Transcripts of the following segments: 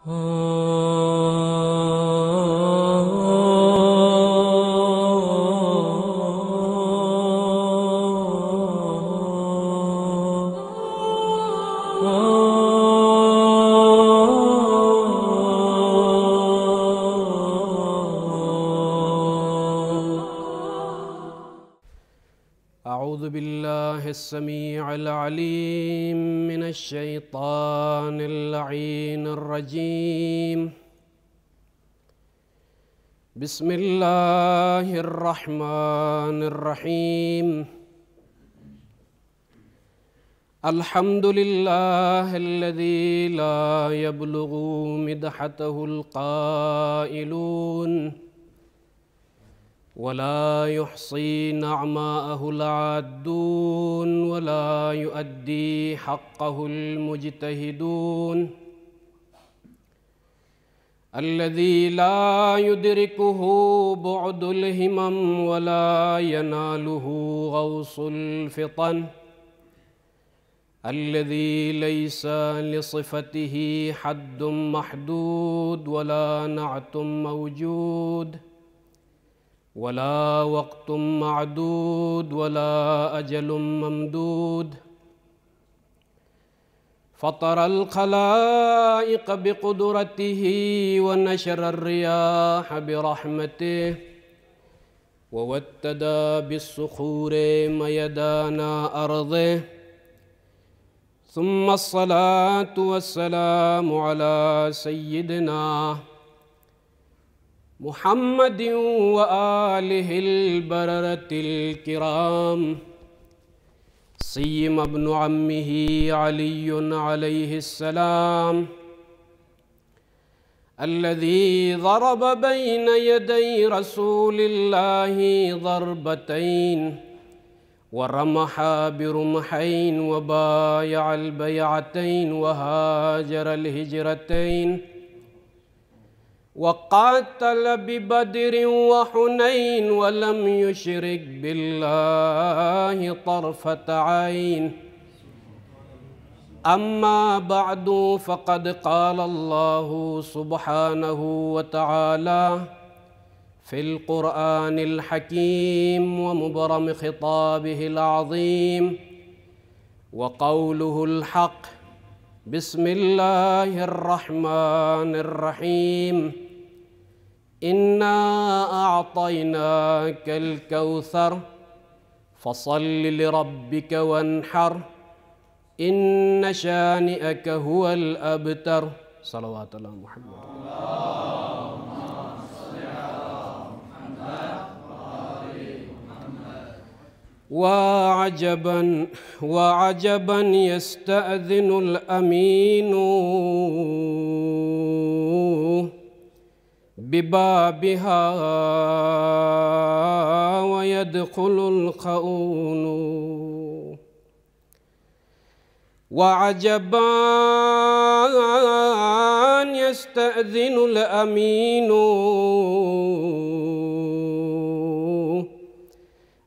أعوذ بالله السميع العليم من الشيطان اللعين الرجيم. بسم الله الرحمن الرحيم. الحمد لله الذي لا يبلغ مدحته القائلون ولا يحصي نعماءه العادون ولا يؤدي حقه المجتهدون. الذي لا يدركه بعد الهمم ولا يناله غوص الفطن. الذي ليس لصفته حد محدود ولا نعت موجود ولا وقت معدود ولا أجل ممدود. فطر الخلائق بقدرته ونشر الرياح برحمته ووتد بالصخور ميدان أرضه. ثم الصلاة والسلام على سيدنا محمد وآله البررة الكرام، سيما ابن عمه علي عليه السلام، الذي ضرب بين يدي رسول الله ضربتين ورمح برمحين وبايع البيعتين وهاجر الهجرتين وقاتل ببدر وحنين ولم يشرك بالله طرفة عين. أما بعد، فقد قال الله سبحانه وتعالى في القرآن الحكيم ومبرم خطابه العظيم وقوله الحق: بسم الله الرحمن الرحيم. إنا أعطيناك الكوثر فصل لربك وانحر إن شانئك هو الأبتر. صلوات الله محمد. وعجبا وعجبا يستأذن الأمين ببابها ويدخل الخؤون. وعجبا يستأذن الأمين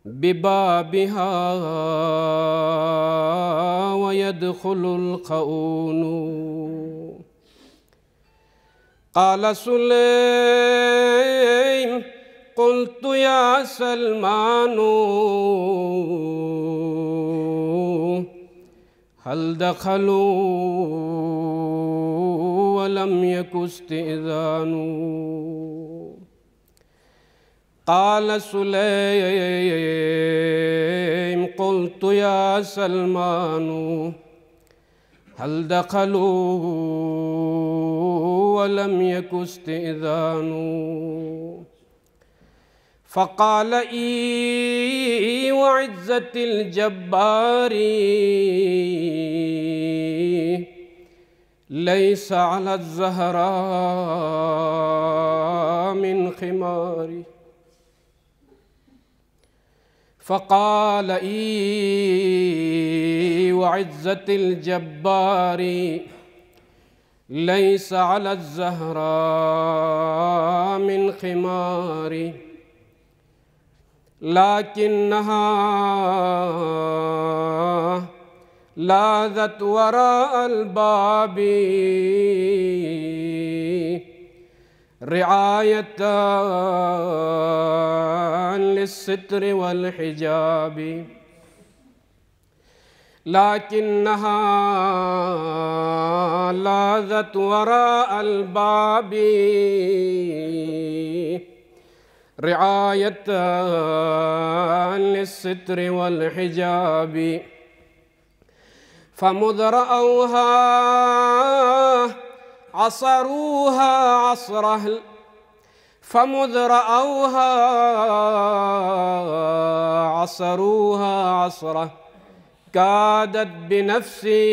ببابها ويدخل الخؤون. قال سليم: قلت يا سلمان هل دخلوا ولم يك استئذان؟ قال سليم: قلت يا سلمان هل دخلوا ولم يك استئذان؟ فقال: إي وعزة الجبار ليس على الزهراء من خماري. فقال: إي وعزة الجبار ليس على الزهراء من خماري، لكنها لاذت وراء الباب رعاية للستر والحجاب لكنها لاذت وراء الباب رعاية للستر والحجاب فمذ رأوها عصروها عصره فمذ رأوها عصروها عصره كادت بنفسي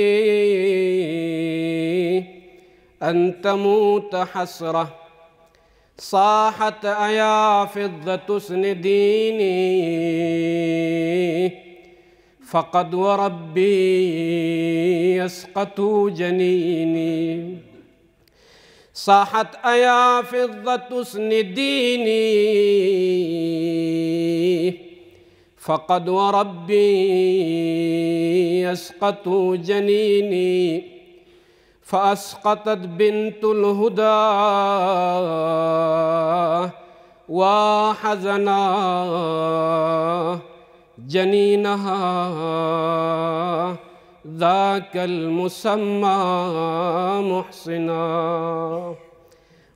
أن تموت حسرة صاحت أيا فضة اسنديني فقد وربي يسقط جنيني صاحت أيا فضة اسنديني فقد وربي يسقط جنيني فأسقطت بنت الهدى وحزنا جنينها ذاك المسمى محصنا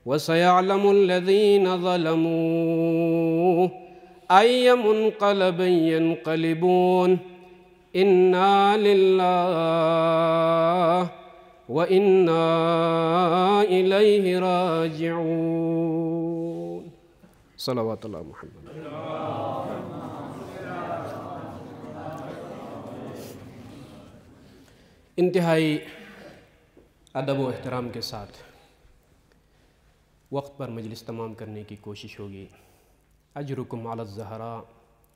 وسيعلم الذين ظلموا أي منقلب ينقلبون إنا لله وإنا إليه راجعون صلوات الله محمد. انتہائی ادب و احترام کے ساتھ وقت پر مجلس تمام کرنے کی کوشش ہوگی. اجرکم علی الزہراء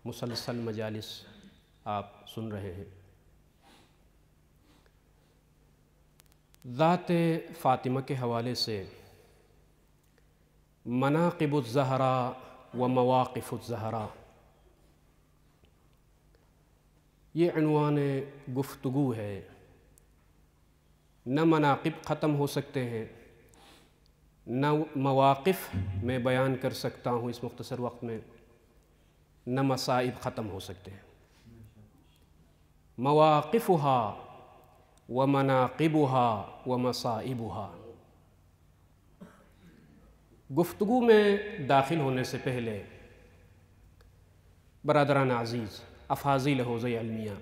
مسلسل مجالس آپ سن رہے ہیں. ذات فاطمہ کے حوالے سے مناقب الزہراء و مواقف الزہراء یہ عنوان گفتگو ہے. نہ مناقب ختم ہو سکتے ہیں نہ مواقف میں بیان کر سکتا ہوں اس مختصر وقت میں، نہ مصائب ختم ہو سکتے ہیں. مواقفها ومناقبها ومصائبها. گفتگو میں داخل ہونے سے پہلے برادران عزیز، افاضل حوزہ علمیہ،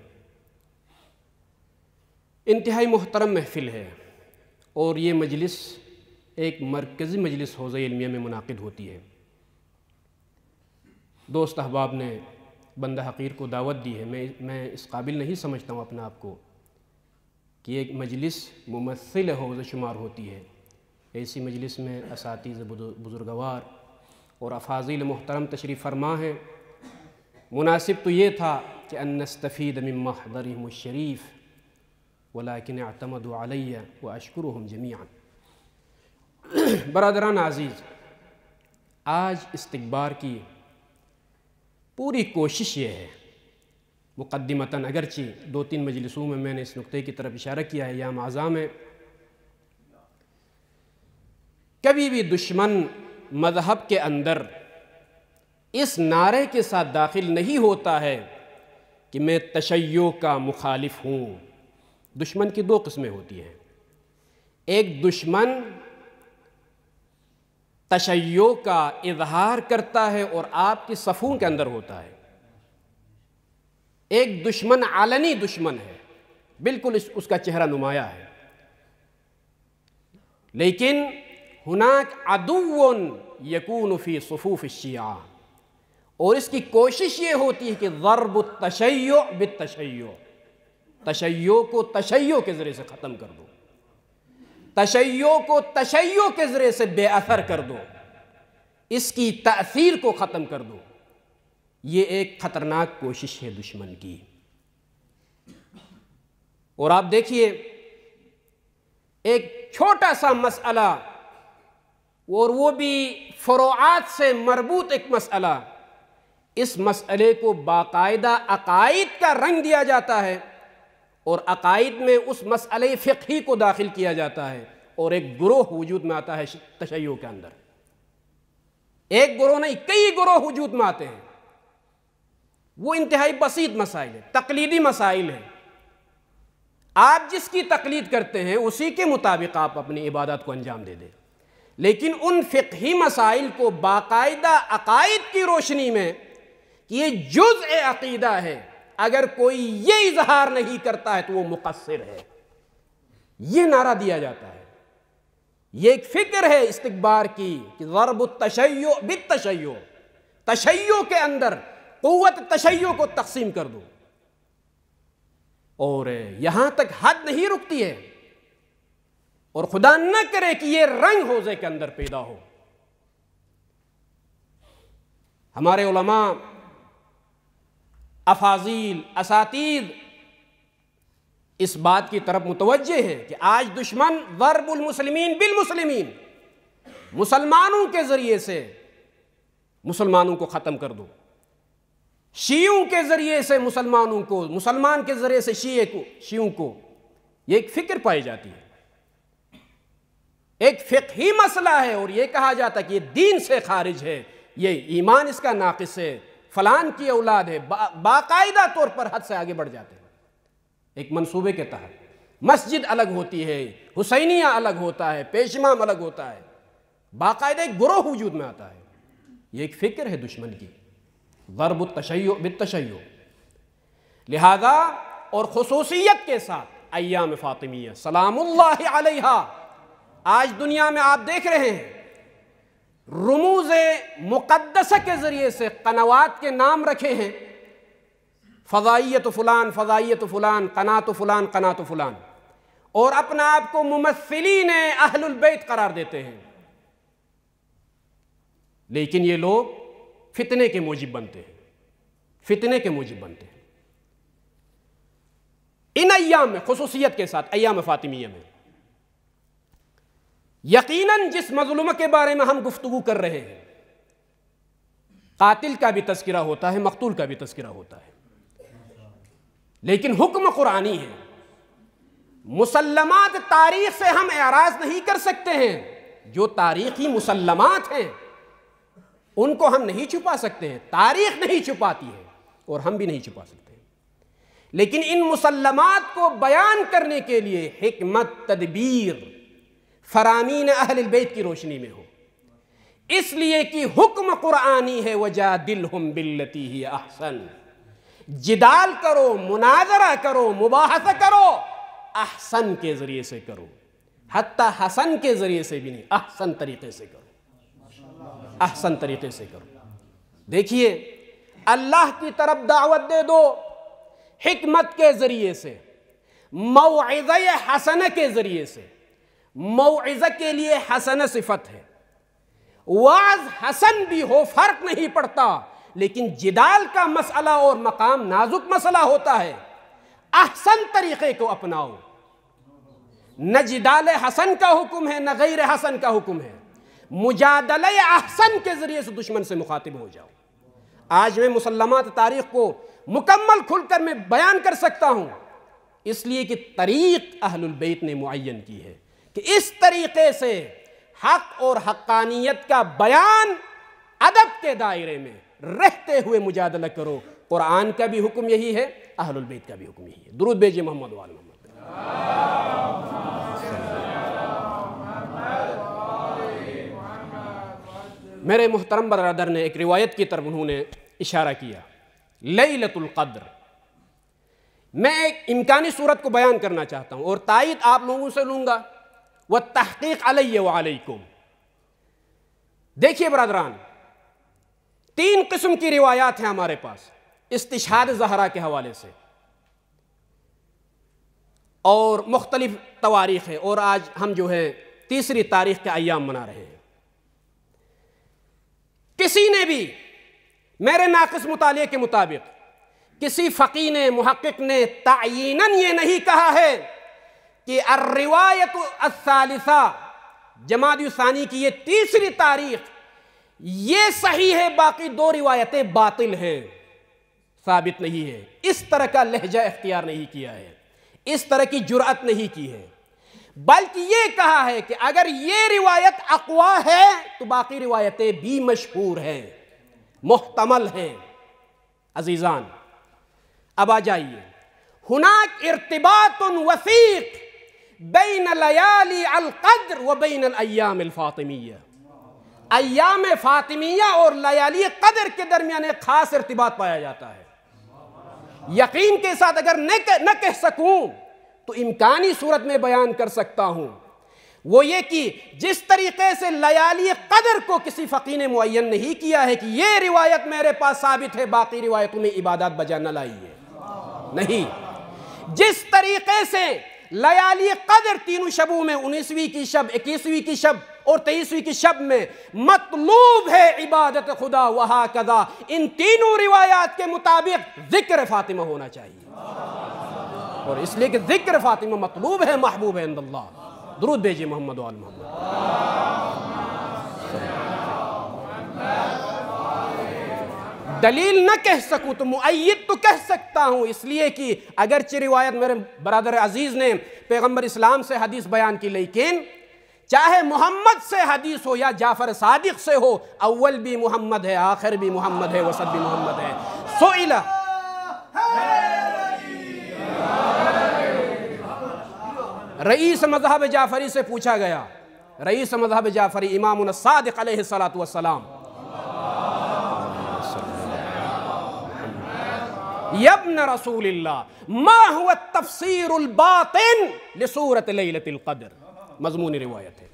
انتہائی محترم محفل ہے اور یہ مجلس ایک مرکزی مجلس حوزہ علمیہ میں منعقد ہوتی ہے. دوست احباب نے بندہ حقیر کو دعوت دی ہے. میں اس قابل نہیں سمجھتا ہوں اپنے آپ کو کہ ایک مجلس ممثل حوزہ شمار ہوتی ہے. ایسی مجلس میں اساتذہ بزرگوار اور افاضل محترم تشریف فرما ہیں. مناسب تو یہ تھا کہ ان نستفید من محضرهم الشریف ولیکن اعتمدوا علی واشکرهم جمیعا. برادران عزیز، آج استقبار کی پوری کوشش یہ ہے، مقدمتاً اگرچہ 2-3 مجلسوں میں میں نے اس نقطے کی طرف اشارہ کیا ہے، ایام اعزاء میں کبھی بھی دشمن مذہب کے اندر اس نعرے کے ساتھ داخل نہیں ہوتا ہے کہ میں تشیع کا مخالف ہوں. دشمن کی 2 قسمیں ہوتی ہیں. ایک دشمن تشیع کا اظہار کرتا ہے اور آپ کی صفوں کے اندر ہوتا ہے. ایک دشمن علنی دشمن ہے، بالکل اس کا چہرہ نمایاں ہے. لیکن ہناک عدو یکون فی صفوف الشیعہ، اور اس کی کوشش یہ ہوتی ہے کہ ضرب التشیع بالتشیع، تشیع کو تشیع کے ذریعے سے ختم کر دو، تشیع کو تشیع کے ذریعے سے بے اثر کر دو، اس کی تأثیر کو ختم کر دو. یہ ایک خطرناک کوشش ہے دشمن کی. اور آپ دیکھیے ایک چھوٹا سا مسئلہ، اور وہ بھی فروعات سے مربوط ایک مسئلہ، اس مسئلے کو باقاعدہ عقائد کا رنگ دیا جاتا ہے اور عقائد میں اس مسئلہ فقہی کو داخل کیا جاتا ہے، اور ایک گروہ وجود میں آتا ہے تشیع کے اندر۔ ایک گروہ نہیں، کئی گروہ وجود میں آتے ہیں۔ وہ انتہائی بسیط مسائل ہیں، تقلیدی مسائل ہیں۔ آپ جس کی تقلید کرتے ہیں اسی کے مطابق آپ اپنی عبادات کو انجام دے دیں، لیکن ان فقہی مسائل کو باقاعدہ عقائد کی روشنی میں کہ یہ جزء عقیدہ ہے، اگر کوئی یہ اظہار نہیں کرتا ہے تو وہ مقصر ہے، یہ نعرہ دیا جاتا ہے۔ یہ ایک فکر ہے استکبار کی کہ ضرب التشیع بالتشیع، تشیع کے اندر قوت تشیع کو تقسیم کر دو، اور یہاں تک حد نہیں رکتی ہے، اور خدا نہ کرے کہ یہ رنگ حوضے کے اندر پیدا ہو۔ ہمارے علماء، افاضیل، اساتید اس بات کی طرف متوجہ ہیں کہ آج دشمن ضرب المسلمین بالمسلمین، مسلمانوں کے ذریعے سے مسلمانوں کو ختم کر دو، شیعوں کے ذریعے سے مسلمانوں کو، مسلمان کے ذریعے سے شیعوں کو، یہ ایک فکر پائی جاتی ہے، ایک فقہی مسئلہ ہے، اور یہ کہا جاتا ہے کہ یہ دین سے خارج ہے، یہ ایمان اس کا ناقص ہے، فلان کی اولاد ہے، باقاعدہ طور پر حد سے آگے بڑھ جاتے ہیں۔ ایک منصوبے کے تحت مسجد الگ ہوتی ہے، حسینیہ الگ ہوتا ہے، پیشمام الگ ہوتا ہے، باقاعدہ ایک گروہ وجود میں آتا ہے۔ یہ ایک فکر ہے دشمن کی، ضرب التشیع بالتشیع۔ لہذا اور خصوصیت کے ساتھ ایام فاطمیہ سلام اللہ علیہا، آج دنیا میں آپ دیکھ رہے ہیں رموز مقدسہ کے ذریعے سے قنوات کے نام رکھے ہیں، فضائیت فلان، فضائیت فلان، قنات فلان، قنات فلان، اور اپنا آپ کو ممثلین اہل البیت قرار دیتے ہیں، لیکن یہ لوگ فتنے کے موجب بنتے ہیں، فتنے کے موجب بنتے ہیں۔ ان ایام میں خصوصیت کے ساتھ ایام فاطمیہ میں یقیناً جس مظلومہ کے بارے میں ہم گفتگو کر رہے ہیں، قاتل کا بھی تذکرہ ہوتا ہے، مقتول کا بھی تذکرہ ہوتا ہے، لیکن حکم قرآنی ہے۔ مسلمات تاریخ سے ہم اعراض نہیں کر سکتے ہیں، جو تاریخی مسلمات ہیں ان کو ہم نہیں چھپا سکتے ہیں، تاریخ نہیں چھپاتی ہے اور ہم بھی نہیں چھپا سکتے ہیں، لیکن ان مسلمات کو بیان کرنے کے لیے حکمت، تدبیر فرامین اہل البیت کی روشنی میں ہو، اس لیے کہ حکم قرآنی ہے وَجَادِلْهُمْ بِالَّتِي هِيَ أَحْسَنُ، جدال کرو، مناظرہ کرو، مباحثہ کرو، احسن کے ذریعے سے کرو، حتیٰ حسن کے ذریعے سے بھی نہیں، احسن طریقے سے کرو، احسن طریقے سے کرو۔ دیکھیے اللہ کی طرف دعوت دے دو حکمت کے ذریعے سے، موعظہ حسنہ کے ذریعے سے۔ موعظہ کے لیے حسنہ صفت ہے، وعظ حسن بھی ہو فرق نہیں پڑتا، لیکن جدال کا مسئلہ اور مقام نازک مسئلہ ہوتا ہے، احسن طریقے کو اپناؤ۔ نہ جدال حسن کا حکم ہے، نہ غیر حسن کا حکم ہے، مجادلہ احسن کے ذریعے سے دشمن سے مخاطب ہو جاؤ۔ آج میں مسلمات تاریخ کو مکمل کھل کر میں بیان کر سکتا ہوں، اس لیے کہ طریق اہل البیت نے معین کی ہے کہ اس طریقے سے حق اور حقانیت کا بیان ادب کے دائرے میں رہتے ہوئے مجادلہ کرو۔ قرآن کا بھی حکم یہی ہے، اہل البیت کا بھی حکم یہی ہے۔ درود بھیجئے محمد وآل محمد۔ میرے محترم برادر نے ایک روایت کی طرف انہوں نے اشارہ کیا، لیلۃ القدر۔ میں ایک امکانی صورت کو بیان کرنا چاہتا ہوں اور تائید آپ لوگوں سے لوں گا، والتحقیق علی وعلیکم۔ دیکھیے برادران، 3 قسم کی روایات ہیں ہمارے پاس استشہاد زہرا کے حوالے سے، اور مختلف تواریخ ہے، اور آج ہم جو ہے 3 تاریخ کے ایام منا رہے ہیں۔ کسی نے بھی میرے ناقص مطالعے کے مطابق کسی فقیہ نے، محقق نے تعییناً یہ نہیں کہا ہے کہ الروایت الثالثہ جمادی الثانی کی یہ 3 تاریخ یہ صحیح ہے، باقی 2 روایتیں باطل ہیں، ثابت نہیں ہے۔ اس طرح کا لہجہ اختیار نہیں کیا ہے، اس طرح کی جرأت نہیں کی ہے، بلکہ یہ کہا ہے کہ اگر یہ روایت اقوا ہے تو باقی روایتیں بھی مشہور ہیں، محتمل ہیں۔ عزیزان اب آ جائیے، ہناک ارتباط وثیق بین لیالی القدر و بین الایام الفاطمیہ، ایام فاطمیہ اور لیالی قدر کے درمیان ایک خاص ارتباط پایا جاتا ہے۔ یقین کے ساتھ اگر نہ کہہ سکوں تو امکانی صورت میں بیان کر سکتا ہوں، وہ یہ کہ جس طریقے سے لیالی قدر کو کسی فقیہ نے معین نہیں کیا ہے کہ یہ روایت میرے پاس ثابت ہے، باقی روایتوں میں عبادات بجا نہ لائی ہے، نہیں، جس طریقے سے لیالی قدر تینوں شبوں میں 19ویں کی شب، 21ویں کی شب اور 23ویں کی شب میں مطلوب ہے عبادت خدا، وہاکذا ان تینوں روایات کے مطابق ذکر فاطمہ ہونا چاہیے، اور اس لیے کہ ذکر فاطمہ مطلوب ہے، محبوب ہے عند اللہ۔ درود بھیجئے محمد و آل محمد۔ دلیل نہ کہہ سکوں تو مؤید تو کہہ سکتا ہوں، اس لیے کہ اگرچہ روایت میرے برادر عزیز نے پیغمبر اسلام سے حدیث بیان کی، لیکن چاہے محمد سے حدیث ہو یا جعفر صادق سے ہو، اول بھی محمد ہے، آخر بھی محمد ہے، وسط بھی محمد ہے۔ سئل رئیس مذہب جعفری سے پوچھا گیا، رئیس مذہب جعفری امامنا الصادق علیہ السلام، یا ابن رسول اللہ ما هو التفسیر الباطن لسورۃ لیلۃ القدر، مضمون روایت ہے،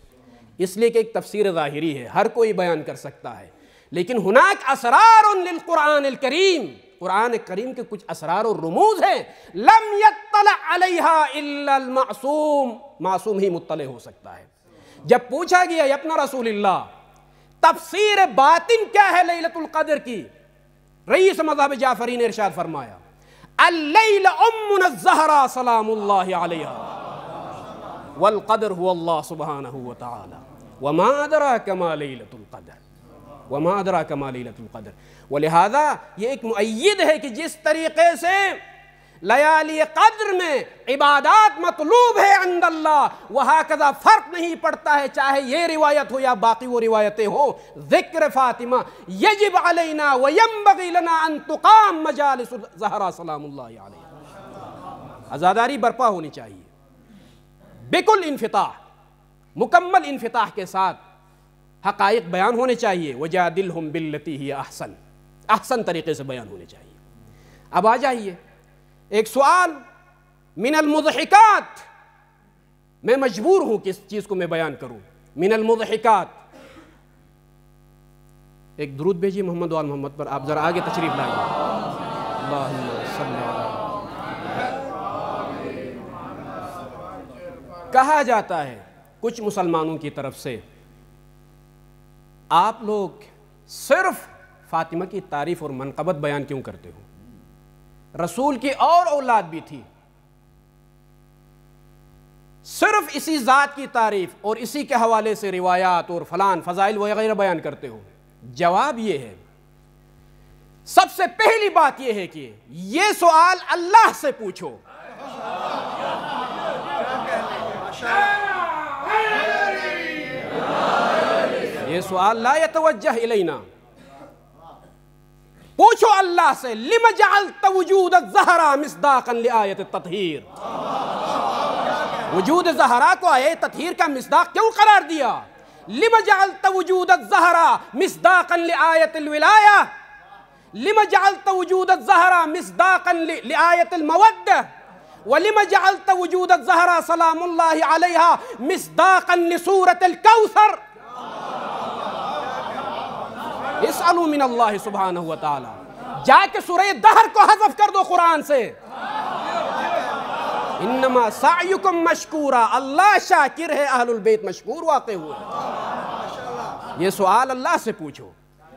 اس لیے کہ ایک تفسیر ظاہری ہے، ہر کوئی بیان کر سکتا ہے، لیکن ہناک اسرار للقرآن الکریم، قرآن کریم کے کچھ اسرار و رموز ہیں، لم یطلع علیہا الا المعصوم، معصوم ہی مطلع ہو سکتا ہے۔ جب پوچھا گیا یا ابن رسول اللہ تفسیر باطن کیا ہے لیلۃ القدر کی، رئیس مذہب جعفری نے ارشاد فرمایا، اللیل امنا الزہرا سلام اللہ علیہا، والقدر هو اللہ سبحانہ وتعالی، وما ادراک ما لیلۃ القدر، وما ادراک ما لیلۃ القدر۔ ولہذا یہ ایک مؤید ہے کہ جس طریقے سے لیالی قدر میں عبادات مطلوب ہے عند اللہ، وہاکذا فرق نہیں پڑتا ہے چاہے یہ روایت ہو یا باقی وہ روایتیں ہوں، ذکر فاطمہ یجب علینا وینبغی لنا ان تقام مجالس زہرا سلام اللہ علیہ، عزاداری برپا ہونی چاہیے بکل انفتاح، مکمل انفتاح کے ساتھ حقائق بیان ہونے چاہیے، وجادلہم باللتی ہی احسن، احسن طریقے سے بیان ہونے چاہیے۔ اب آ جائیے ایک سوال من المضحکات، میں مجبور ہوں کہ اس چیز کو میں بیان کروں، من المضحکات، ایک درود بھیجیے محمد و آل محمد پر، آپ ذرا آگے تشریف لائیں، اللہم صلی اللہ۔ کہا جاتا ہے کچھ مسلمانوں کی طرف سے، آپ لوگ صرف فاطمہ کی تعریف اور منقبت بیان کیوں کرتے ہو؟ رسول کی اور اولاد بھی تھی، صرف اسی ذات کی تعریف اور اسی کے حوالے سے روایات اور فلان فضائل وغیرہ بیان کرتے ہو؟ جواب یہ ہے، سب سے پہلی بات یہ ہے کہ یہ سوال اللہ سے پوچھو، یہ سوال لا یتوجہ الینا، پوچھو اللہ سے، لم جعلت وجود الزہرا مصداقا لآیت التطہیر، وجود زہرا کو آیت تطہیر کا مصداق کیوں قرار دیا؟ لم جعلت وجود الزہرا مصداقا لآیت الولایہ، لم جعلت وجود الزہرا مصداقا لآیت المودہ، ولم جعلت وجود الزہرا سلام اللہ علیہا مصداقا لسورۃ الکوثر۔ اسألوا من اللہ سبحانہ وتعالی، جا کے سورہ دہر کو حذف کر دو قرآن سے، انما سعیکم مشکورا، اللہ شاکر ہے، اہل البیت مشکور واقع ہوئے۔ یہ سوال اللہ سے پوچھو،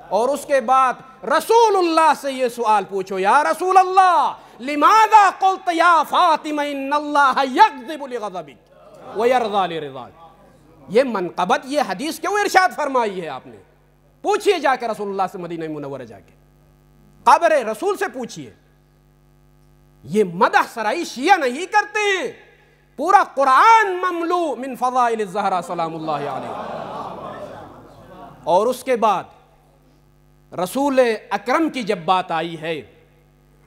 اور اس کے بعد رسول اللہ سے یہ سوال پوچھو، یا رسول اللہ لماذا قلت یا فاطمہ ان اللہ یغضب لغضبک ویرضا لرضاک، یہ منقبت، یہ حدیث کیوں ارشاد فرمائی ہے آپ نے؟ پوچھئے جا کے رسول اللہ سے، مدینہ منورہ جا کے قبر رسول سے پوچھئے، یہ مدح سرائی شیعہ نہیں کرتے ہیں، پورا قرآن مملو من فضائل الزہرا سلام اللہ علیہ۔ اور اس کے بعد رسول اکرم کی جب بات آئی ہے،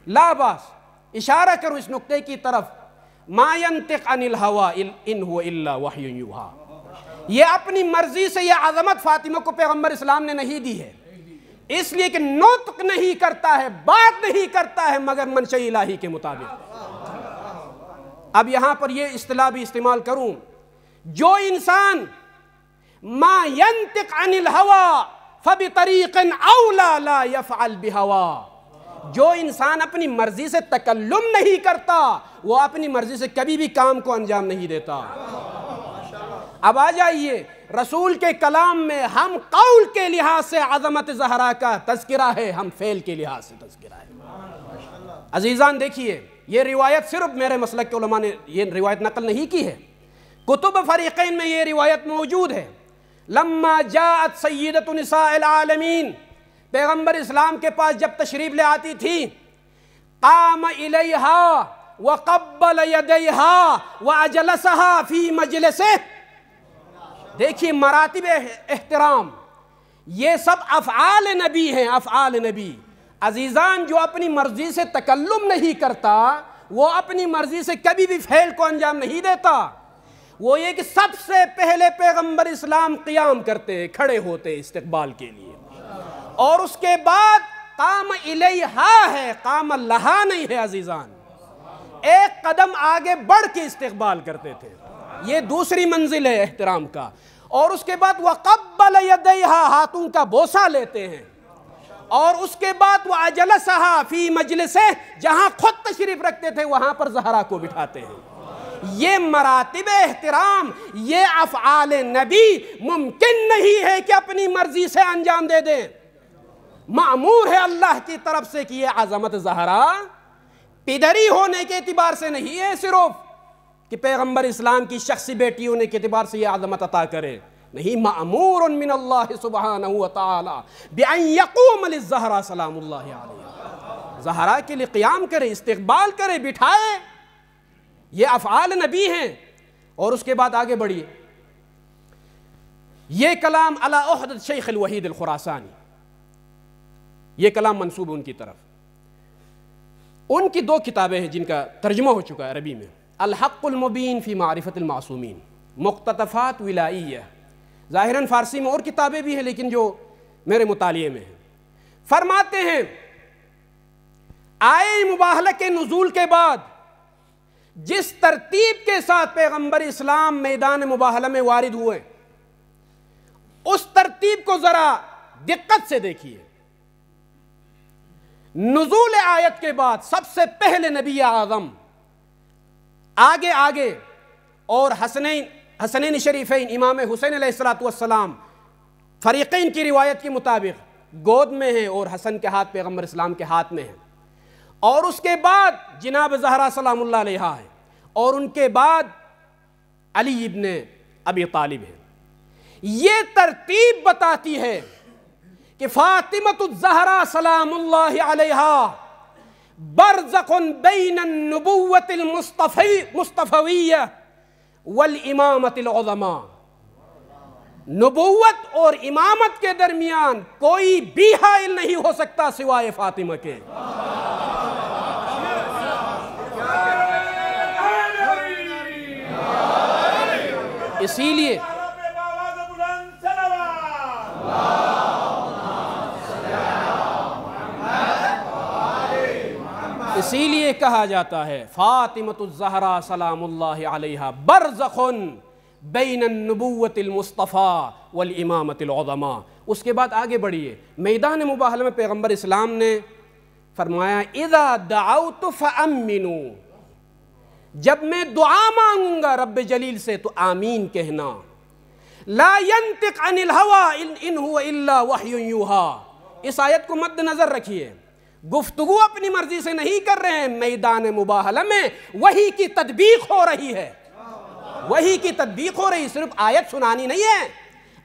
لا باس، اشارہ کروں اس نقطے کی طرف، ما ینطق عن الہوى ان هو الا وحی یوحی، یہ اپنی مرضی سے یہ عظمت فاطمہ کو پیغمبر اسلام نے نہیں دی ہے، اس لیے کہ نطق نہیں کرتا ہے، بات نہیں کرتا ہے مگر منشأ الہی کے مطابق۔ اب یہاں پر یہ اصطلاح بھی استعمال کروں، جو انسان ما ینطق عن الہوى فبطریق اولا لا یفعل بہوا، جو انسان اپنی مرضی سے تکلم نہیں کرتا وہ اپنی مرضی سے کبھی بھی کام کو انجام نہیں دیتا۔ اب آ جائیے، رسول کے کلام میں ہم قول کے لحاظ سے عظمت زہرا کا تذکرہ ہے، ہم فعل کے لحاظ سے تذکرہ ہے۔ عزیزان دیکھیے، یہ روایت صرف میرے مسلک کے علماء نے یہ روایت نقل نہیں کی ہے، کتب فریقین میں یہ روایت موجود ہے۔ لما جاءت سیدۃ نساء العالمین، پیغمبر اسلام کے پاس جب تشریف لے آتی تھی، قام الیہا وقبل یدیہا واجلسہا فی مجلسہ۔ دیکھیے مراتب احترام، یہ سب افعال نبی ہیں، افعال نبی۔ عزیزان، جو اپنی مرضی سے تکلم نہیں کرتا وہ اپنی مرضی سے کبھی بھی فعل کو انجام نہیں دیتا۔ وہ یہ کہ سب سے پہلے پیغمبر اسلام قیام کرتے ہیں، کھڑے ہوتے استقبال کے لیے، اور اس کے بعد قام الیہا ہے، قام لہا نہیں ہے عزیزان، ایک قدم آگے بڑھ کے استقبال کرتے تھے، یہ دوسری منزل ہے احترام کا۔ اور اس کے بعد وقبل یدیہا، ہاتھوں کا بوسہ لیتے ہیں، اور اس کے بعد وہ اجلسہا فی مجلسہ، جہاں خود تشریف رکھتے تھے وہاں پر زہرا کو بٹھاتے ہیں۔ یہ مراتب احترام، یہ افعال نبی ممکن نہیں ہے کہ اپنی مرضی سے انجام دے دیں، مأمور ہے اللہ کی طرف سے کہ یہ عظمت زہرا پدری ہونے کے اعتبار سے نہیں ہے صرف کہ پیغمبر اسلام کی شخصی بیٹی ہونے کے اعتبار سے یہ عظمت عطا کرے، نہیں، مأمور من اللہ سبحانہ وتعالی بأن یقوم للزہرا سلام اللہ علیہ، زہرا کے لیے قیام کرے، استقبال کرے، بٹھائے، یہ افعال نبی ہیں۔ اور اس کے بعد آگے بڑھیے، یہ کلام علی عہدۃ شیخ الوحید الخراسانی، یہ کلام منسوب ان کی طرف۔ ان کی دو کتابیں ہیں جن کا ترجمہ ہو چکا ہے عربی میں، الحق المبین فی معرفت المعصومین، مقتطفات ولائیہ، ظاہراً فارسی میں اور کتابیں بھی ہیں لیکن جو میرے مطالعے میں ہیں۔ فرماتے ہیں آیہ مباہلہ کے نزول کے بعد جس ترتیب کے ساتھ پیغمبر اسلام میدان مباہلہ میں وارد ہوئے، اس ترتیب کو ذرا دقت سے دیکھیے۔ نزول آیت کے بعد سب سے پہلے نبی اعظم آگے آگے، اور حسنین شریفین امام حسین علیہ السلام فریقین کی روایت کے مطابق گود میں ہیں اور حسن کے ہاتھ پیغمبر اسلام کے ہاتھ میں ہیں، اور اس کے بعد جناب زہرا سلام اللہ علیہا ہے، اور ان کے بعد علی ابن ابی طالب ہے۔ یہ ترتیب بتاتی ہے کہ فاطمۃ الزہرا سلام اللہ علیہا برزخ بین النبوۃ المصطفیہ والامامۃ العظماء، نبوت اور امامت کے درمیان کوئی بھی حائل نہیں ہو سکتا سوائے فاطمہ کے۔ اسی لیے کہا جاتا ہے فاطمۃ الزہرا سلام اللہ علیہا برزخ بین النبوۃ المصطفیٰ والامامۃ العظماء۔ اس کے بعد آگے بڑھیے، میدان مباہلہ میں پیغمبر اسلام نے فرمایا اذا دعوت فامنوا، جب میں دعا مانگوں گا رب جلیل سے تو آمین کہنا۔ لا ينطق عن الهوى ان هو الا وحی یوحی، اس آیت کو مد نظر رکھیے، گفتگو اپنی مرضی سے نہیں کر رہے ہیں، میدان مباہلہ میں وحی کی تطبیق ہو رہی ہے، وحی کی تطبیق ہو رہی، صرف آیت سنانی نہیں ہے،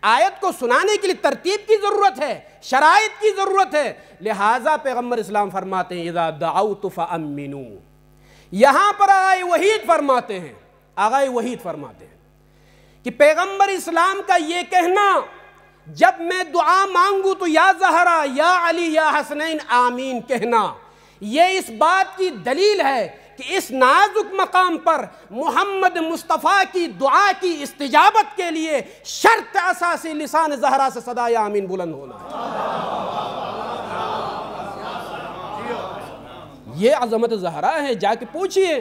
آیت کو سنانے کے لیے ترتیب کی ضرورت ہے، شرائط کی ضرورت ہے، لہٰذا پیغمبر اسلام فرماتے ہیں اذا دعوت فامنوا، یہاں پر آغائے وحید فرماتے ہیں کہ پیغمبر اسلام کا یہ کہنا جب میں دعا مانگوں تو یا زہرا یا علی یا حسنین آمین کہنا، یہ اس بات کی دلیل ہے کہ اس نازک مقام پر محمد مصطفیٰ کی دعا کی استجابت کے لیے شرط اساسی لسان زہرا سے صدائے آمین بلند ہونا ہے۔ یہ عظمت زہرا ہے، جا کے پوچھئے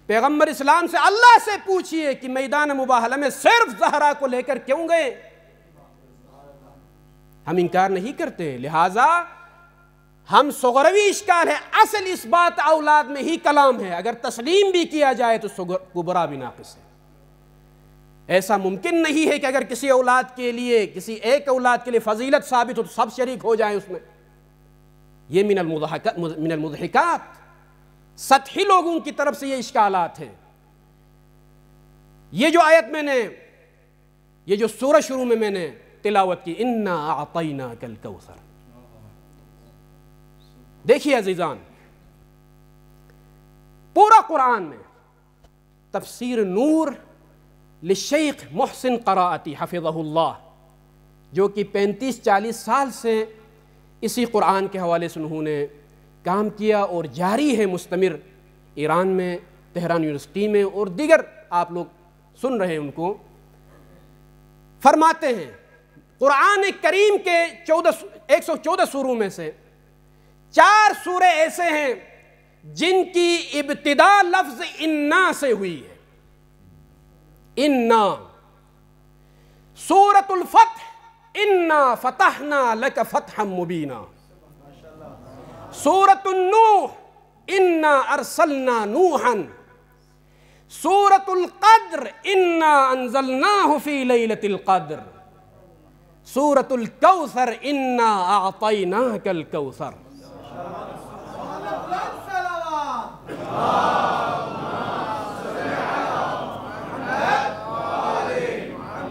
پیغمبر اسلام سے، اللہ سے پوچھئے کہ میدان مباہلہ میں صرف زہرا کو لے کر کیوں گئے؟ ہم انکار نہیں کرتے، لہٰذا ہم صغروی اشکال ہے، اصل اس بات اولاد میں ہی کلام ہے، اگر تسلیم بھی کیا جائے تو کبرا بھی ناقص ہے۔ ایسا ممکن نہیں ہے کہ اگر کسی اولاد کے لیے، کسی ایک اولاد کے لیے فضیلت ثابت ہو تو سب شریک ہو جائیں اس میں۔ یہ من المضحکات، سطحی لوگوں کی طرف سے یہ اشکالات ہیں۔ یہ جو آیت میں نے، یہ جو سورہ شروع میں نے تلاوت کی، اِنَّا أَعْطَيْنَاكَ الْكَوْثَرَ، دیکھیے عزیزان، پورا قرآن میں تفسیر نور للشیخ محسن قراءتی حفظہ اللہ، جو کہ 35-40 سال سے اسی قرآن کے حوالے سے انہوں نے کام کیا اور جاری ہے مستمر، ایران میں، تہران یونیورسٹی میں، اور دیگر آپ لوگ سن رہے ہیں ان کو، فرماتے ہیں قرآن کریم کے 114 سوروں میں سے 4 سورے ایسے ہیں جن کی ابتدا لفظ انا سے ہوئی ہے۔ انا، سورۃ الفتح، انا فتحنا لک فتحا مبینا، سورۃ النوح، انا ارسلنا نوحا، سورۃ القدر، انا انزلناہ فی لیلۃ القدر، سورۃ الکوثر، انا اعطیناک الکوثر۔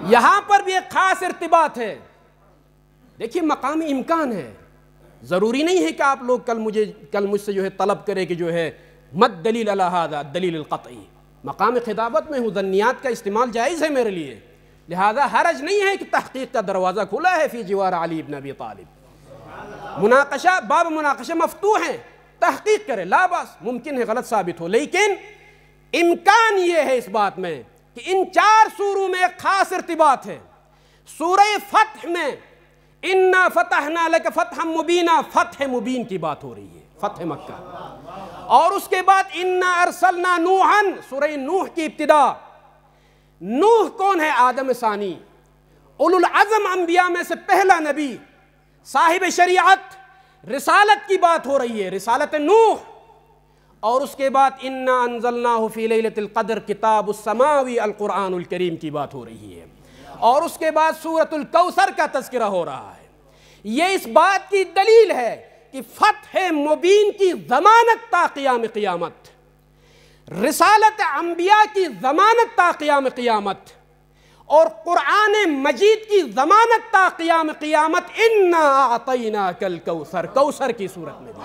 یہاں پر بھی ایک خاص ارتباط ہے، دیکھیے مقامی امکان ہے، ضروری نہیں ہے کہ آپ لوگ کل مجھ سے جو ہے طلب کرے کہ جو ہے مد دلیل علی ھذا دلیل القطعی، مقام خطابت میں ہوں، ظنیات کا استعمال جائز ہے میرے لیے، لہذا حرج نہیں ہے کہ تحقیق کا دروازہ کھلا ہے فی جوار علی بن ابی طالب، مناقشہ، باب مناقشہ مفتوح ہیں، تحقیق کرے، لا باس، ممکن ہے غلط ثابت ہو، لیکن امکان یہ ہے اس بات میں کہ ان 4 سوروں میں ایک خاص ارتباط ہے۔ سورہ فتح میں انا فتحنا لک فتحا مبینا، فتح مبین کی بات ہو رہی ہے، فتح مکہ، اور اس کے بعد انا ارسلنا نوحا، سورہ نوح کی ابتدا۔ نوح کون ہے؟ آدم ثانی، اولو العزم انبیاء میں سے پہلا نبی، صاحب شریعت، رسالت کی بات ہو رہی ہے، رسالت نوح، اور اس کے بعد انا انزلناہ فی لیلۃ القدر، کتاب السماوی القرآن الکریم کی بات ہو رہی ہے، اور اس کے بعد سورۃ الکوثر کا تذکرہ ہو رہا ہے۔ یہ اس بات کی دلیل ہے کہ فتح مبین کی ضمانت تا قیام قیامت، رسالت انبیاء کی ضمانت تا قیام قیامت، اور قرآن مجید کی ضمانت تا قیام قیامت، انا اعطیناک الکوثر، کوثر کی صورت میں دی۔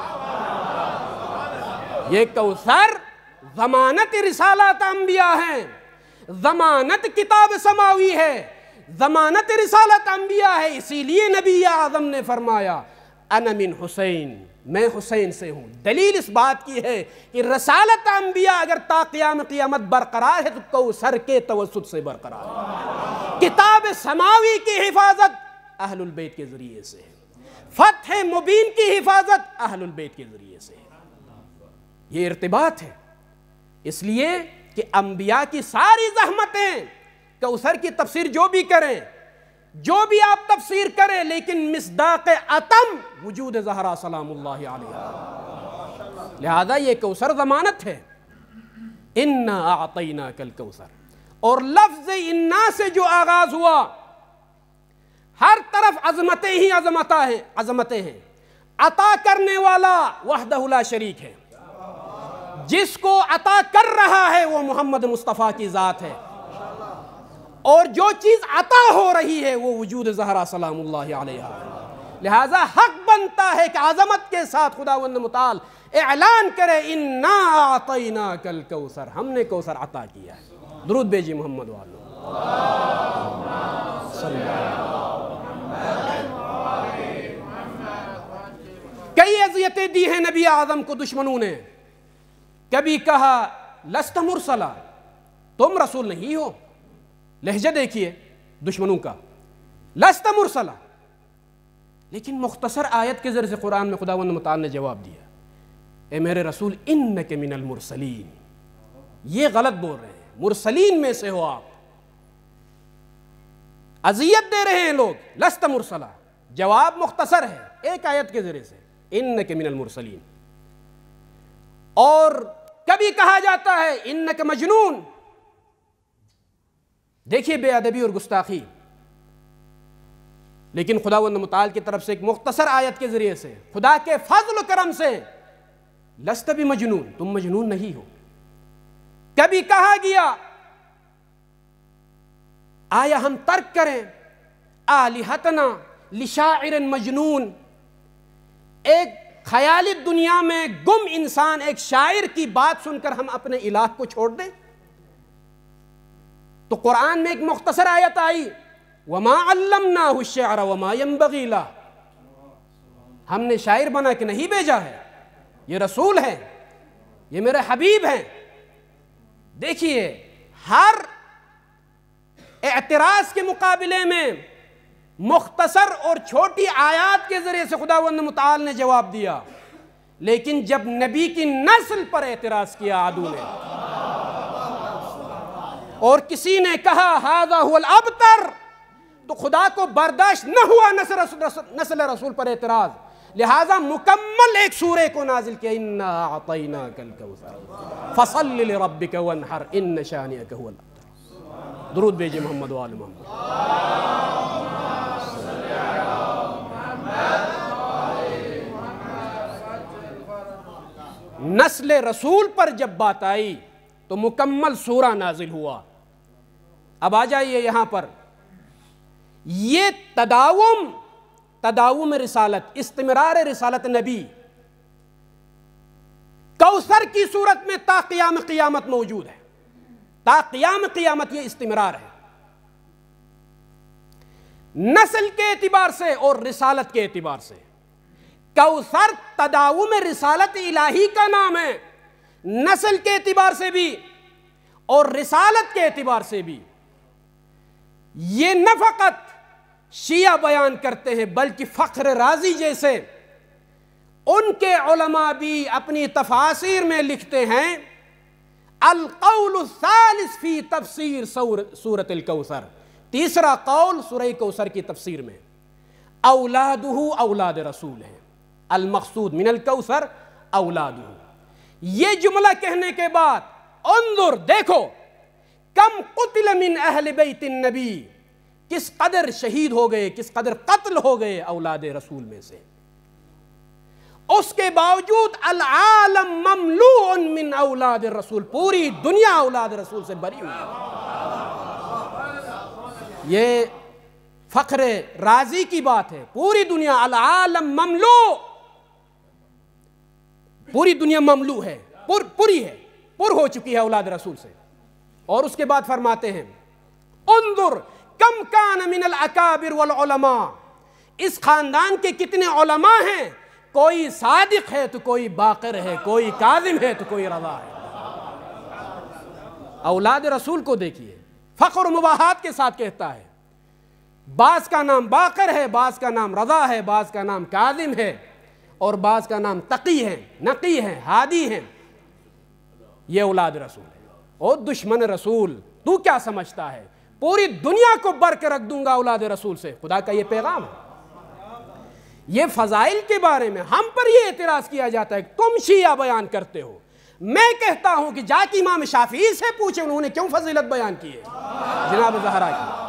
یہ کوثر ضمانت رسالات انبیاء ہیں، ضمانت کتاب سماوی ہے، ضمانت رسالت انبیاء ہے، اسی لیے نبی اعظم نے فرمایا انا من حسین، میں حسین سے ہوں۔ دلیل اس بات کی ہے کہ رسالت انبیاء اگر تا قیام قیامت برقرار ہے تو کوثر کے توسط سے برقرار ہے۔ کتاب سماوی کی حفاظت اہل البیت کے ذریعے سے ہے، فتح مبین کی حفاظت اہل البیت کے ذریعے سے ہے۔ یہ ارتباط ہے، اس لیے کہ انبیاء کی ساری زحمتیں، کوثر کی تفسیر جو بھی کریں، جو بھی آپ تفسیر کریں، لیکن مصداق اتم وجود زہرا سلام اللہ علیہا، لہذا یہ کوثر ضمانت ہے۔ انا اعطیناک الکوثر، اور لفظ انا سے جو آغاز ہوا، ہر طرف عظمتیں ہی عظمتیں ہیں۔ عطا کرنے والا وحدہ لا شریک ہے، جس کو عطا کر رہا ہے وہ محمد مصطفیٰ کی ذات ہے، اور جو چیز عطا ہو رہی ہے وہ وجود زہرا سلام اللہ علیہا ہے۔ لہٰذا حق بنتا ہے کہ عظمت کے ساتھ خداوند متعال اعلان کرے انا اعطیناک الکوثر، ہم نے کوثر عطا کیا ہے۔ درود بھیجی محمد والو۔ کئی اذیتیں دی ہیں نبی اعظم کو دشمنوں نے، کبھی کہا لست مرسلا، تم رسول نہیں ہو، لہجہ دیکھیے دشمنوں کا، لست مرسلا، لیکن مختصر آیت کے ذریعے سے قرآن میں خداوند متعال نے جواب دیا، اے میرے رسول انک من المرسلین، یہ غلط بول رہے ہیں، مرسلین میں سے ہو آپ، اذیت دے رہے ہیں لوگ، لست مرسلا، جواب مختصر ہے ایک آیت کے ذریعے سے، انک من المرسلین۔ اور کبھی کہا جاتا ہے انک مجنون، دیکھیے بے ادبی اور گستاخی، لیکن خداوند متعال کی طرف سے ایک مختصر آیت کے ذریعے سے، خدا کے فضل و کرم سے، لست بمجنون، تم مجنون نہیں ہو۔ کبھی کہا گیا آیا ہم ترک کریں آلہتنا لشاعر مجنون، ایک خیالی دنیا میں گم انسان ایک شاعر کی بات سن کر ہم اپنے الہ کو چھوڑ دیں؟ تو قرآن میں ایک مختصر آیت آئی وما علمناہ الشعر وما ينبغی لہ، ہم نے شاعر بنا کے نہیں بھیجا ہے، یہ رسول ہیں، یہ میرے حبیب ہیں۔ دیکھیے ہر اعتراض کے مقابلے میں مختصر اور چھوٹی آیات کے ذریعے سے خداوند متعال نے جواب دیا، لیکن جب نبی کی نسل پر اعتراض کیا عدو نے، اور کسی نے کہا ھذا ھو الابتر، تو خدا کو برداشت نہ ہوا نسل رسول پر اعتراض، لہذا مکمل ایک سورہ کو نازل کیا، انا اعطیناک الکوثر فصل لربک وانحر ان شانئک ھو الابتر۔ درود بھیجئے محمد و آل محمد۔ نسل رسول پر جب بات آئی تو مکمل سورہ نازل ہوا۔ اب آ جائیے یہاں پر، یہ تداوم رسالت، استمرار رسالت نبی کوثر کی صورت میں تا قیام قیامت موجود ہے، تا قیام قیامت یہ استمرار ہے، نسل کے اعتبار سے اور رسالت کے اعتبار سے۔ کوثر تداوم رسالت الہی کا نام ہے، نسل کے اعتبار سے بھی اور رسالت کے اعتبار سے بھی۔ یہ نہ فقط شیعہ بیان کرتے ہیں بلکہ فخر رازی جیسے ان کے علماء بھی اپنی تفاسیر میں لکھتے ہیں القول الثالث فی تفسیر سورۃ الکوثر، تیسرا قول سورہ کوثر کی تفسیر میں، اولادہ اولاد رسول ہیں، المقصود من الکوثر اولادہ۔ یہ جملہ کہنے کے بعد انظر، دیکھو کم قتل من اہل بیت النبی، کس قدر شہید ہو گئے، کس قدر قتل ہو گئے اولاد رسول میں سے، اس کے باوجود العالم مملوء من اولاد الرسول، پوری دنیا اولاد رسول سے بری ہوئی ہے۔ یہ فخر رازی کی بات ہے، پوری دنیا العالم مملوء، پوری دنیا مملوء ہے، پوری ہے، پر ہو چکی ہے اولاد رسول سے۔ اور اس کے بعد فرماتے ہیں انظر کم کان من الاکابر والعلماء، اس خاندان کے کتنے علماء ہیں، کوئی صادق ہے تو کوئی باقر ہے، کوئی کاظم ہے تو کوئی رضا ہے۔ اولاد رسول کو دیکھیے، فخر و مباحات کے ساتھ کہتا ہے، بعض کا نام باقر ہے، بعض کا نام رضا ہے، بعض کا نام کاظم ہے، اور بعض کا نام تقی ہے، نقی ہے، ہادی ہے۔ یہ اولاد رسول ہے۔ اور دشمن رسول تو کیا سمجھتا ہے، پوری دنیا کو بر کے رکھ دوں گا اولاد رسول سے، خدا کا یہ پیغام ہے۔ یہ فضائل کے بارے میں ہم پر یہ اعتراض کیا جاتا ہے کہ تم شیعہ بیان کرتے ہو، میں کہتا ہوں کہ جا کے امام شافعی سے پوچھیں انہوں نے کیوں فضیلت بیان کی ہے جناب زہرا کی۔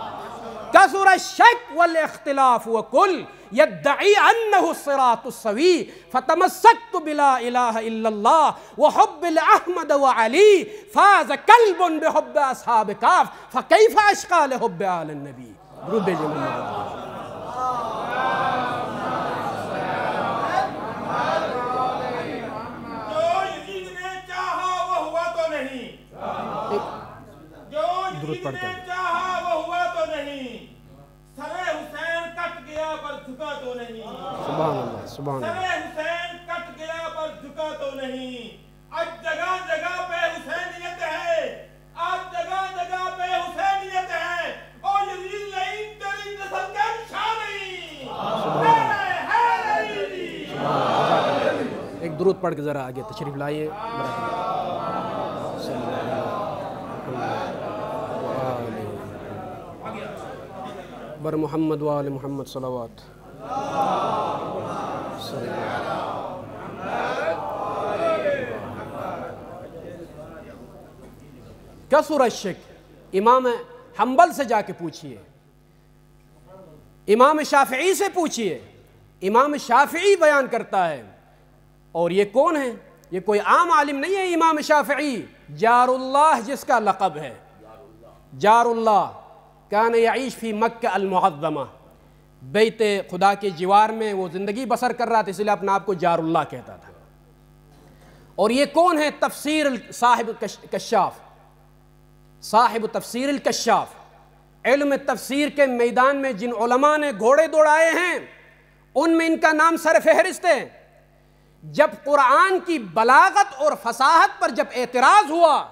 کثر الشک والاختلاف وکل یدعی انہ الصراط السوی فتمسکت بلا الہ الا اللہ وحب الاحمد وعلی فاز کلب بحب اصحاب کاف فکیف اشقى لحب آل النبی۔ درود بھیجئے محمد۔ پڑھ کر چاہا وہ ہوا تو نہیں، سر حسین کٹ گیا پر جھکا تو نہیں، سبحان اللہ سبحان سر اللہ حسین کٹ گیا پر جھکا تو نہیں، آج جگہ جگہ پہ حسینیت ہے، آج جگہ جگہ پہ حسینیت ہے، اور یزید نہیں تیری نسل کا شاہ نہیں، ہے نہیں۔ ایک درود پڑھ کے ذرا آگے تشریف لائیے بر محمد و آل محمد صلوات۔ کثر الشک، امام حنبل سے جا کے پوچھئے، امام شافعی سے پوچھئے، امام شافعی بیان کرتا ہے۔ اور یہ کون ہے؟ یہ کوئی عام عالم نہیں ہے، امام شافعی جار اللہ جس کا لقب ہے، جار اللہ کان یعیش فی مکہ المعظمہ، بیت خدا کے جوار میں وہ زندگی بسر کر رہا تھا، اس لیے اپنا آپ کو جار اللہ کہتا تھا۔ اور یہ کون ہے؟ تفسیر صاحب کشاف، صاحب تفسیر الکشاف، علم تفسیر کے میدان میں جن علماء نے گھوڑے دوڑائے ہیں ان میں ان کا نام سر فہرست ہے۔ جب قرآن کی بلاغت اور فصاحت پر جب اعتراض ہوا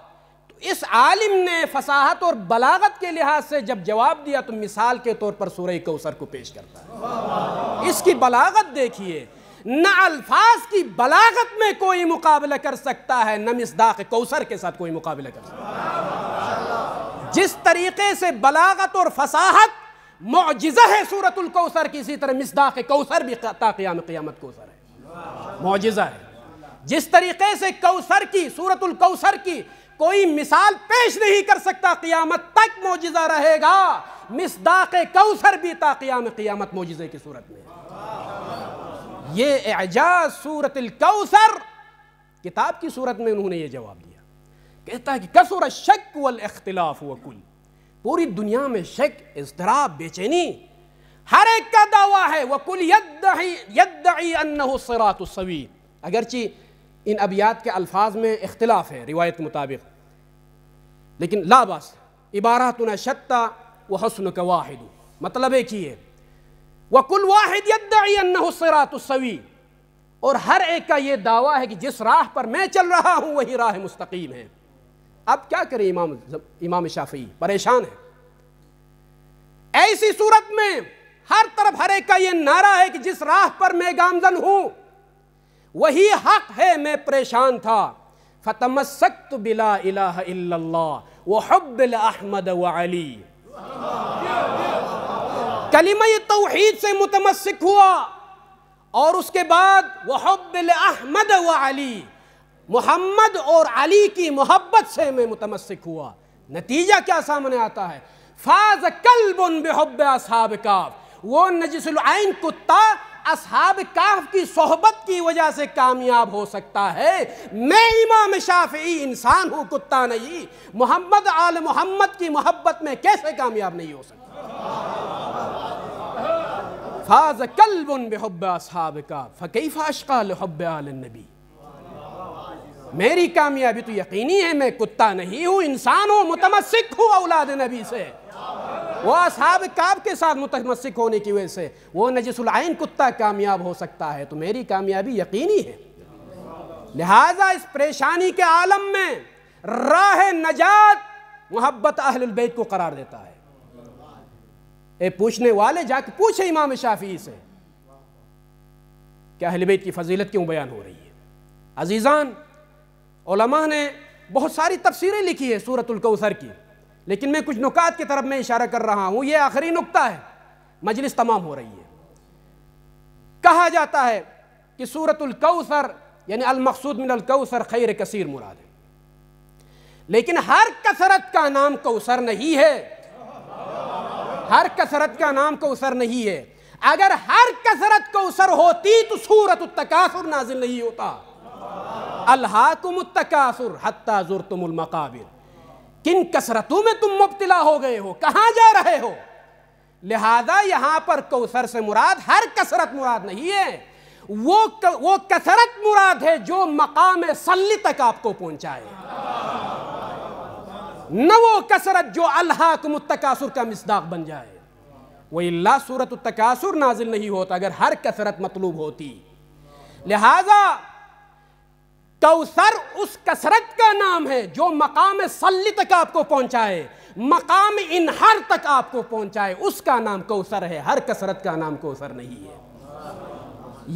تو اس عالم نے فصاحت اور بلاغت کے لحاظ سے جب جواب دیا تو مثال کے طور پر سورہ کوثر کو پیش کرتا ہے۔ اس کی بلاغت دیکھیے، نہ الفاظ کی بلاغت میں کوئی مقابلہ کر سکتا ہے، نہ مصداق کوثر کے ساتھ کوئی مقابلہ کر سکتا ہے۔ جس طریقے سے بلاغت اور فصاحت معجزہ ہے سورۃ الکوثر کی، اسی طرح مصداق کوثر بھی تا قیام قیامت کوثر ہے، معجزہ ہے۔ جس طریقے سے کوثر کی، سورۃ الکوثر کی کوئی مثال پیش نہیں کر سکتا، قیامت تک معجزہ رہے گا، مصداق کوثر بھی تا قیام قیامت معجزے کی صورت میں ہے۔ یہ اعجاز سورۃ الکوثر کتاب کی صورت میں انہوں نے یہ جواب دیا، کہتا ہے کہ کثر الشک والاختلاف وکل، پوری دنیا میں شک، اضطراب، بے چینی، ہر ایک کا دعویٰ ہے، وَكُلْ يَدَّعِي أَنَّهُ الصِّرَاطُ السَّوِيّ، اگرچہ ان ابیات کے الفاظ میں اختلاف ہے روایت کے مطابق، لیکن لا باس، عباراتنا شتّى وحسنك واحد، مطلب ایک ہی ہے، وَكُلْ واحد يَدَّعِي أَنَّهُ الصِّرَاطُ السَّوِيّ، اور ہر ایک کا یہ دعویٰ ہے کہ جس راہ پر میں چل رہا ہوں وہی راہ مستقیم ہے۔ اب کیا کریں؟ امام شافعی پریشان ہے۔ ایسی صورت میں ہر طرف ہر ایک کا یہ نعرہ ہے کہ جس راہ پر میں گامزن ہوں وہی حق ہے، میں پریشان تھا۔ فتمسکت بلا الہ الا اللہ وحب احمد وعلی، کلمہ توحید سے متمسک ہوا اور اس کے بعد وحب احمد وعلی، محمد اور علی کی محبت سے میں متمسک ہوا۔ نتیجہ کیا سامنے آتا ہے؟ فاز کلب بحب اصحاب کہف، وہ نجس العین کتا اصحاب کہف کی صحبت کی وجہ سے کامیاب ہو سکتا ہے۔ میں امام شافعی انسان ہوں، کتا نہیں، محمد آل محمد کی محبت میں کیسے کامیاب نہیں ہو سکتا؟ فاز کلب بحب اصحاب کہف فکیف اشقی لحب آل النبی، میری کامیابی تو یقینی ہے، میں کتا نہیں ہوں، انسان ہوں، متمسک ہوں اولاد نبی سے۔ وہ اصحاب کعب کے ساتھ متمسک ہونے کی وجہ سے وہ نجس العین کتا کامیاب ہو سکتا ہے، تو میری کامیابی یقینی ہے۔ لہٰذا اس پریشانی کے عالم میں راہ نجات محبت اہل البیت کو قرار دیتا ہے۔ اے پوچھنے والے جا کے پوچھے امام شافعی سے کہ اہل بیت کی فضیلت کیوں بیان ہو رہی ہے۔ عزیزان، علماء نے بہت ساری تفسیریں لکھی ہے سورۃ الکوثر کی، لیکن میں کچھ نکات کی طرف میں اشارہ کر رہا ہوں، یہ آخری نکتہ ہے، مجلس تمام ہو رہی ہے۔ کہا جاتا ہے کہ سورۃ الکوثر یعنی المقصود من الکوثر خیر کثیر مراد ہے، لیکن ہر کثرت کا نام کوثر نہیں ہے، ہر کثرت کا نام کوثر نہیں ہے۔ اگر ہر کثرت کوثر ہوتی تو سورۃ التکاثر نازل نہیں ہوتا۔ الہاکم التکاثر حتی زرتم المقابر، کن کثرتوں میں تم مبتلا ہو گئے ہو، کہاں جا رہے ہو؟ لہذا یہاں پر کوثر سے مراد ہر کثرت مراد نہیں ہے، وہ کثرت مراد ہے جو مقام صلی تک آپ کو پہنچائے۔ نہ وہ کثرت جو الہاکم التکاثر کا مصداق بن جائے. وَإِلَّا سورۃ التکاثر نازل نہیں ہوتا اگر ہر کثرت مطلوب ہوتی. لہذا کوثر اس کثرت کا نام ہے جو مقام صلی تک آپ کو پہنچائے، مقام انہار تک آپ کو پہنچائے، اس کا نام کوثر ہے. ہر کثرت کا نام کوثر نہیں ہے.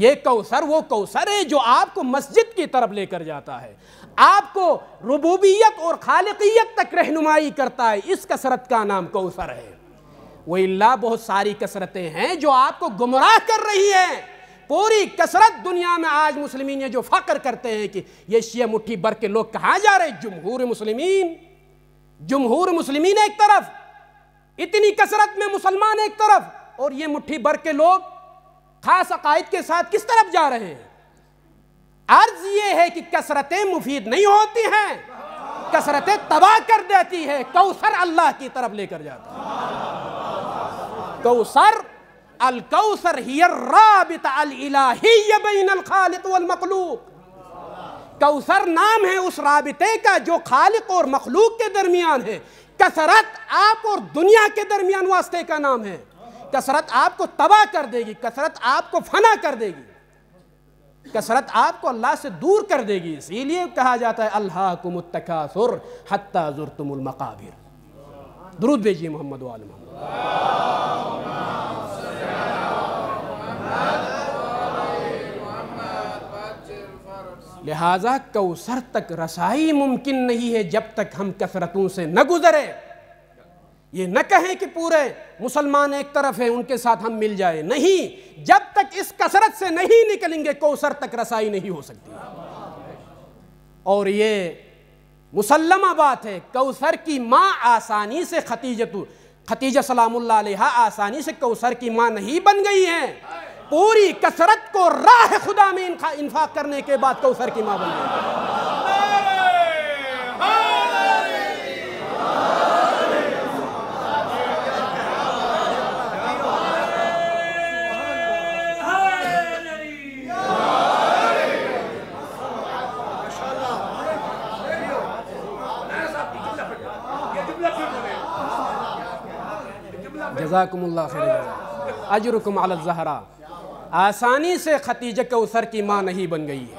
یہ کوثر وہ کوثر ہے جو آپ کو مسجد کی طرف لے کر جاتا ہے، آپ کو ربوبیت اور خالقیت تک رہنمائی کرتا ہے. اس کثرت کا نام کوثر ہے. وَإِلَّا بہت ساری کثرتیں ہیں جو آپ کو گمراہ کر رہی ہیں. پوری کثرت دنیا میں آج مسلمین یہ جو فخر کرتے ہیں کہ یہ شیعہ مٹھی بھر کے لوگ کہاں جا رہے ہیں، جمہور مسلمین ایک طرف، اتنی کثرت میں مسلمان ایک طرف، اور یہ مٹھی بھر کے لوگ خاص عقائد کے ساتھ کس طرف جا رہے ہیں. عرض یہ ہے کہ کثرتیں مفید نہیں ہوتی ہیں، کثرتیں تباہ کر دیتی ہے. کوثر اللہ کی طرف لے کر جاتا ہے. کوثر الکوثر ہی الرابط الالہی بین الخالق والمخلوق. کوثر نام ہے اس رابطے کا جو خالق اور مخلوق کے درمیان ہے. کثرت آپ اور دنیا کے درمیان واسطے کا نام ہے. کثرت آپ کو تباہ کر دے گی، کثرت آپ کو فنا کر دے گی، کثرت آپ کو اللہ سے دور کر دے گی. اسی لیے کہا جاتا ہے الہاکم التکاثر حتی زرتم المقابر. درود بھیجیے محمد و آل محمد. لہٰذا کوثر تک رسائی ممکن نہیں ہے جب تک ہم کثرتوں سے نہ گزرے. یہ نہ کہیں کہ پورے مسلمان ایک طرف ہیں ان کے ساتھ ہم مل جائیں. نہیں، جب تک اس کثرت سے نہیں نکلیں گے کوثر تک رسائی نہیں ہو سکتی. اور یہ مسلمہ بات ہے، کوثر کی ماں آسانی سے خدیجہ سلام اللہ علیہا آسانی سے کوثر کی ماں نہیں بن گئی ہیں. پوری کثرت کو راہ خدا میں انفاق کرنے کے بعد کوثر کی ماں بن گئی. جزاکم اللہ خیر جزا اجرکم علی الزہرا. آسانی سے خدیجہ کوثر کی ماں نہیں بن گئی ہے.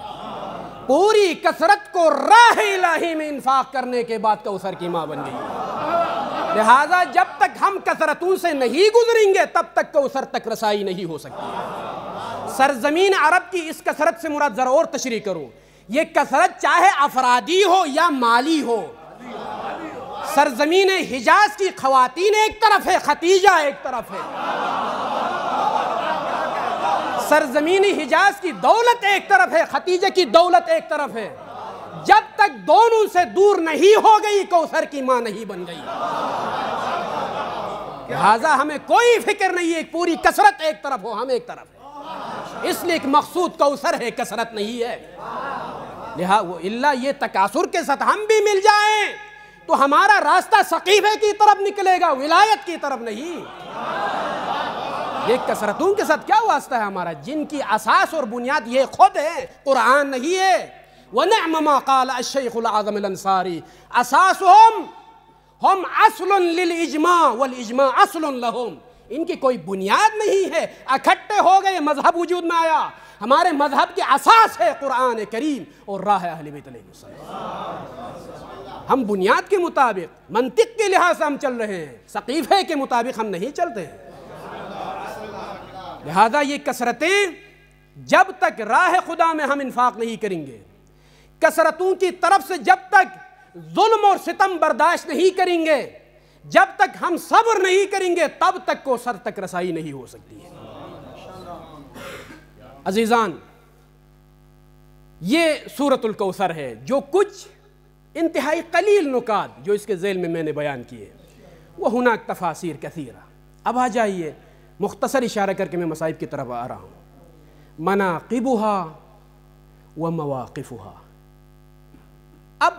پوری کثرت کو راہ الہی میں انفاق کرنے کے بعد کوثر کی ماں بن گئی ہے. لہٰذا جب تک ہم کثرتوں سے نہیں گزریں گے تب تک کوثر تک رسائی نہیں ہو سکتی. سرزمین عرب کی اس کثرت سے مراد ذرا اور تشریح کروں. یہ کثرت چاہے افرادی ہو یا مالی ہو. سرزمین حجاز کی خواتین ایک طرف ہے، خدیجہ ایک طرف ہے. سرزمین حجاز کی دولت ایک طرف ہے، خدیجہ کی دولت ایک طرف ہے. جب تک دونوں سے دور نہیں ہو گئی کوثر کی ماں نہیں بن گئی. لہٰذا ہمیں کوئی فکر نہیں ہے پوری کثرت ایک طرف ہو، ہم ایک طرف ہے. اس لیے ایک مقصود کوثر ہے، کثرت نہیں ہے. لہٰذا اللہ یہ تکاثر کے ساتھ ہم بھی مل جائیں تو ہمارا راستہ سقیفے کی طرف نکلے گا، ولایت کی طرف نہیں. یہ کثرتوں کے ساتھ کیا واسطہ ہے ہمارا، جن کی اساس اور بنیاد یہ خود ہے، قرآن نہیں ہے. وَنِعْمَ مَا قَالَ الشَّيْخُ الْعَظَمِ الْأَنصَارِ أَسَاسُهُمْ ہم اصل للإجماع والإجماع اصل لهم. ان کی کوئی بنیاد نہیں ہے، اکٹھے ہو گئے مذہب وجود میں آیا. ہمارے مذہب کی اساس ہے قرآن کریم اور راہ اہل بیت علیہ السلام. ہم بنیاد کے مطابق منطق کے لحاظ سے ہم چل رہے ہیں، سقیفے کے مطابق ہم نہیں چلتے ہیں. لہذا یہ کثرتیں جب تک راہ خدا میں ہم انفاق نہیں کریں گے، کثرتوں کی طرف سے جب تک ظلم اور ستم برداشت نہیں کریں گے، جب تک ہم صبر نہیں کریں گے، تب تک کوثر تک رسائی نہیں ہو سکتی ہے. عزیزان، یہ سورۃ الکوثر ہے جو کچھ انتہائی قلیل نکات جو اس کے ذیل میں میں نے بیان کیے. وہ ہناک تفاسیر کثیرہ. اب آ جائیے مختصر اشارہ کر کے میں مصائب کی طرف آ رہا ہوں. مناقبها و مواقفها. اب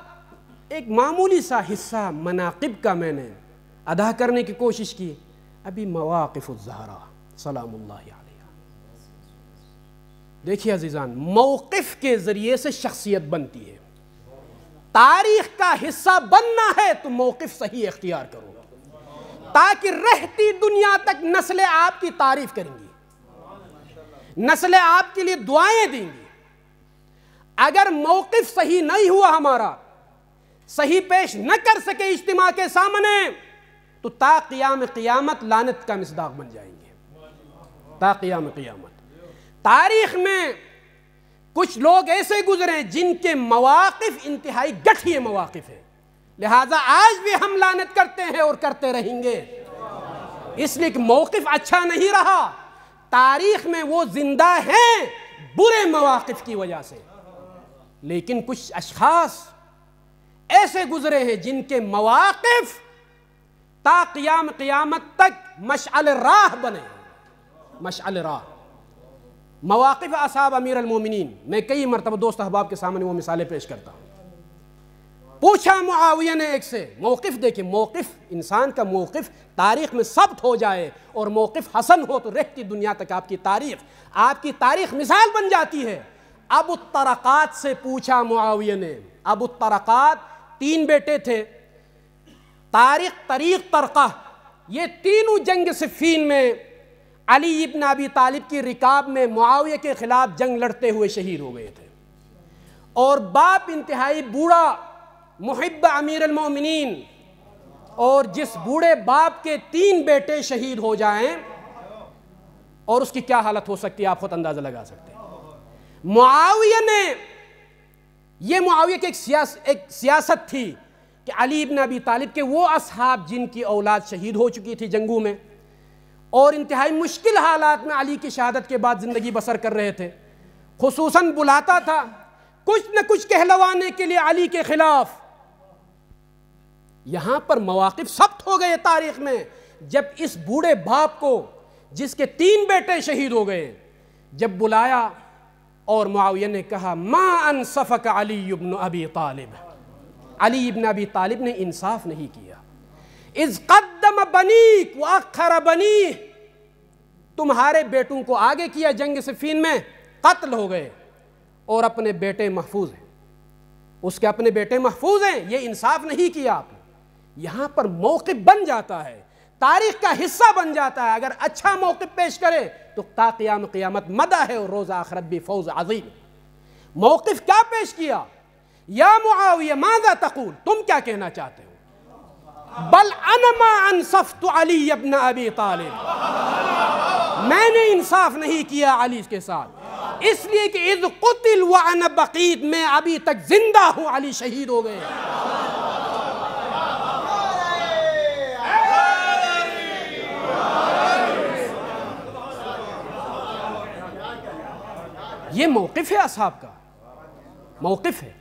ایک معمولی سا حصہ مناقب کا میں نے ادا کرنے کی کوشش کی. ابھی مواقف الزہرا سلام اللہ علیہ. دیکھیے عزیزان، موقف کے ذریعے سے شخصیت بنتی ہے. تاریخ کا حصہ بننا ہے تو موقف صحیح اختیار کرو تاکہ رہتی دنیا تک نسلیں آپ کی تعریف کریں گی، نسلیں آپ کے لیے دعائیں دیں گی۔ اگر موقف صحیح نہیں ہوا ہمارا، صحیح پیش نہ کر سکے اجتماع کے سامنے، تو تا قیام قیامت لعنت کا مصداق بن جائیں گے، تا قیام قیامت۔ تاریخ میں کچھ لوگ ایسے گزرے جن کے مواقف انتہائی گٹھیے مواقف ہیں، لہذا آج بھی ہم لعنت کرتے ہیں اور کرتے رہیں گے، اس لیے کہ موقف اچھا نہیں رہا۔ تاریخ میں وہ زندہ ہیں برے مواقف کی وجہ سے، لیکن کچھ اشخاص ایسے گزرے ہیں جن کے مواقف تا قیام قیامت تک مشعل راہ بنے، مشعل راہ۔ مواقف اصحاب امیر المومنین، میں کئی مرتبہ دوست احباب کے سامنے وہ مثالیں پیش کرتا ہوں۔ پوچھا معاویہ نے ایک سے، موقف دیکھیں، موقف انسان کا موقف تاریخ میں ثبت ہو جائے اور موقف حسن ہو تو رہتی دنیا تک آپ کی تاریخ مثال بن جاتی ہے۔ ابو الطرقات سے پوچھا معاویہ نے، ابو الطرقات 3 بیٹے تھے، طریق طرقہ، یہ تینوں جنگ صفین میں علی ابن ابی طالب کی رکاب میں معاویہ کے خلاف جنگ لڑتے ہوئے شہید ہو گئے تھے، اور باپ انتہائی بوڑھا محب امیر المومنین، اور جس بوڑھے باپ کے 3 بیٹے شہید ہو جائیں اور اس کی کیا حالت ہو سکتی ہے آپ خود اندازہ لگا سکتے ہیں۔ معاویہ نے، یہ معاویہ کی ایک سیاست تھی کہ علی ابن ابی طالب کے وہ اصحاب جن کی اولاد شہید ہو چکی تھی جنگوں میں اور انتہائی مشکل حالات میں علی کی شہادت کے بعد زندگی بسر کر رہے تھے، خصوصاً بلاتا تھا کچھ نہ کچھ کہلوانے کے لیے علی کے خلاف۔ یہاں پر مواقف ثبت ہو گئے تاریخ میں، جب اس بوڑھے باپ کو جس کے 3 بیٹے شہید ہو گئے، جب بلایا اور معاویہ نے کہا ما انصفک علی ابن ابی طالب، علی ابن ابی طالب نے انصاف نہیں کیا، اذ قدم بنیک واخر بنیہ، تمہارے بیٹوں کو آگے کیا جنگ صفین میں، قتل ہو گئے اور اپنے بیٹے محفوظ ہیں، اس کے اپنے بیٹے محفوظ ہیں، یہ انصاف نہیں کیا آپ نے۔ یہاں پر موقف بن جاتا ہے، تاریخ کا حصہ بن جاتا ہے، اگر اچھا موقف پیش کرے تو تا قیام قیامت مدح ہے اور روز آخرت بھی فوز عظیم۔ موقف کیا پیش کیا؟ یا معاویہ ماذا تقول، تم کیا کہنا چاہتے ہو؟ بل انا ما انصفت علی ابن ابی طالب، میں نے انصاف نہیں کیا علی کے ساتھ، اس لیے کہ اذ قتل وانا بقیت، میں ابھی تک زندہ ہوں، علی شہید ہو گئے۔ یہ موقف ہے اصحاب کا، موقف ہے۔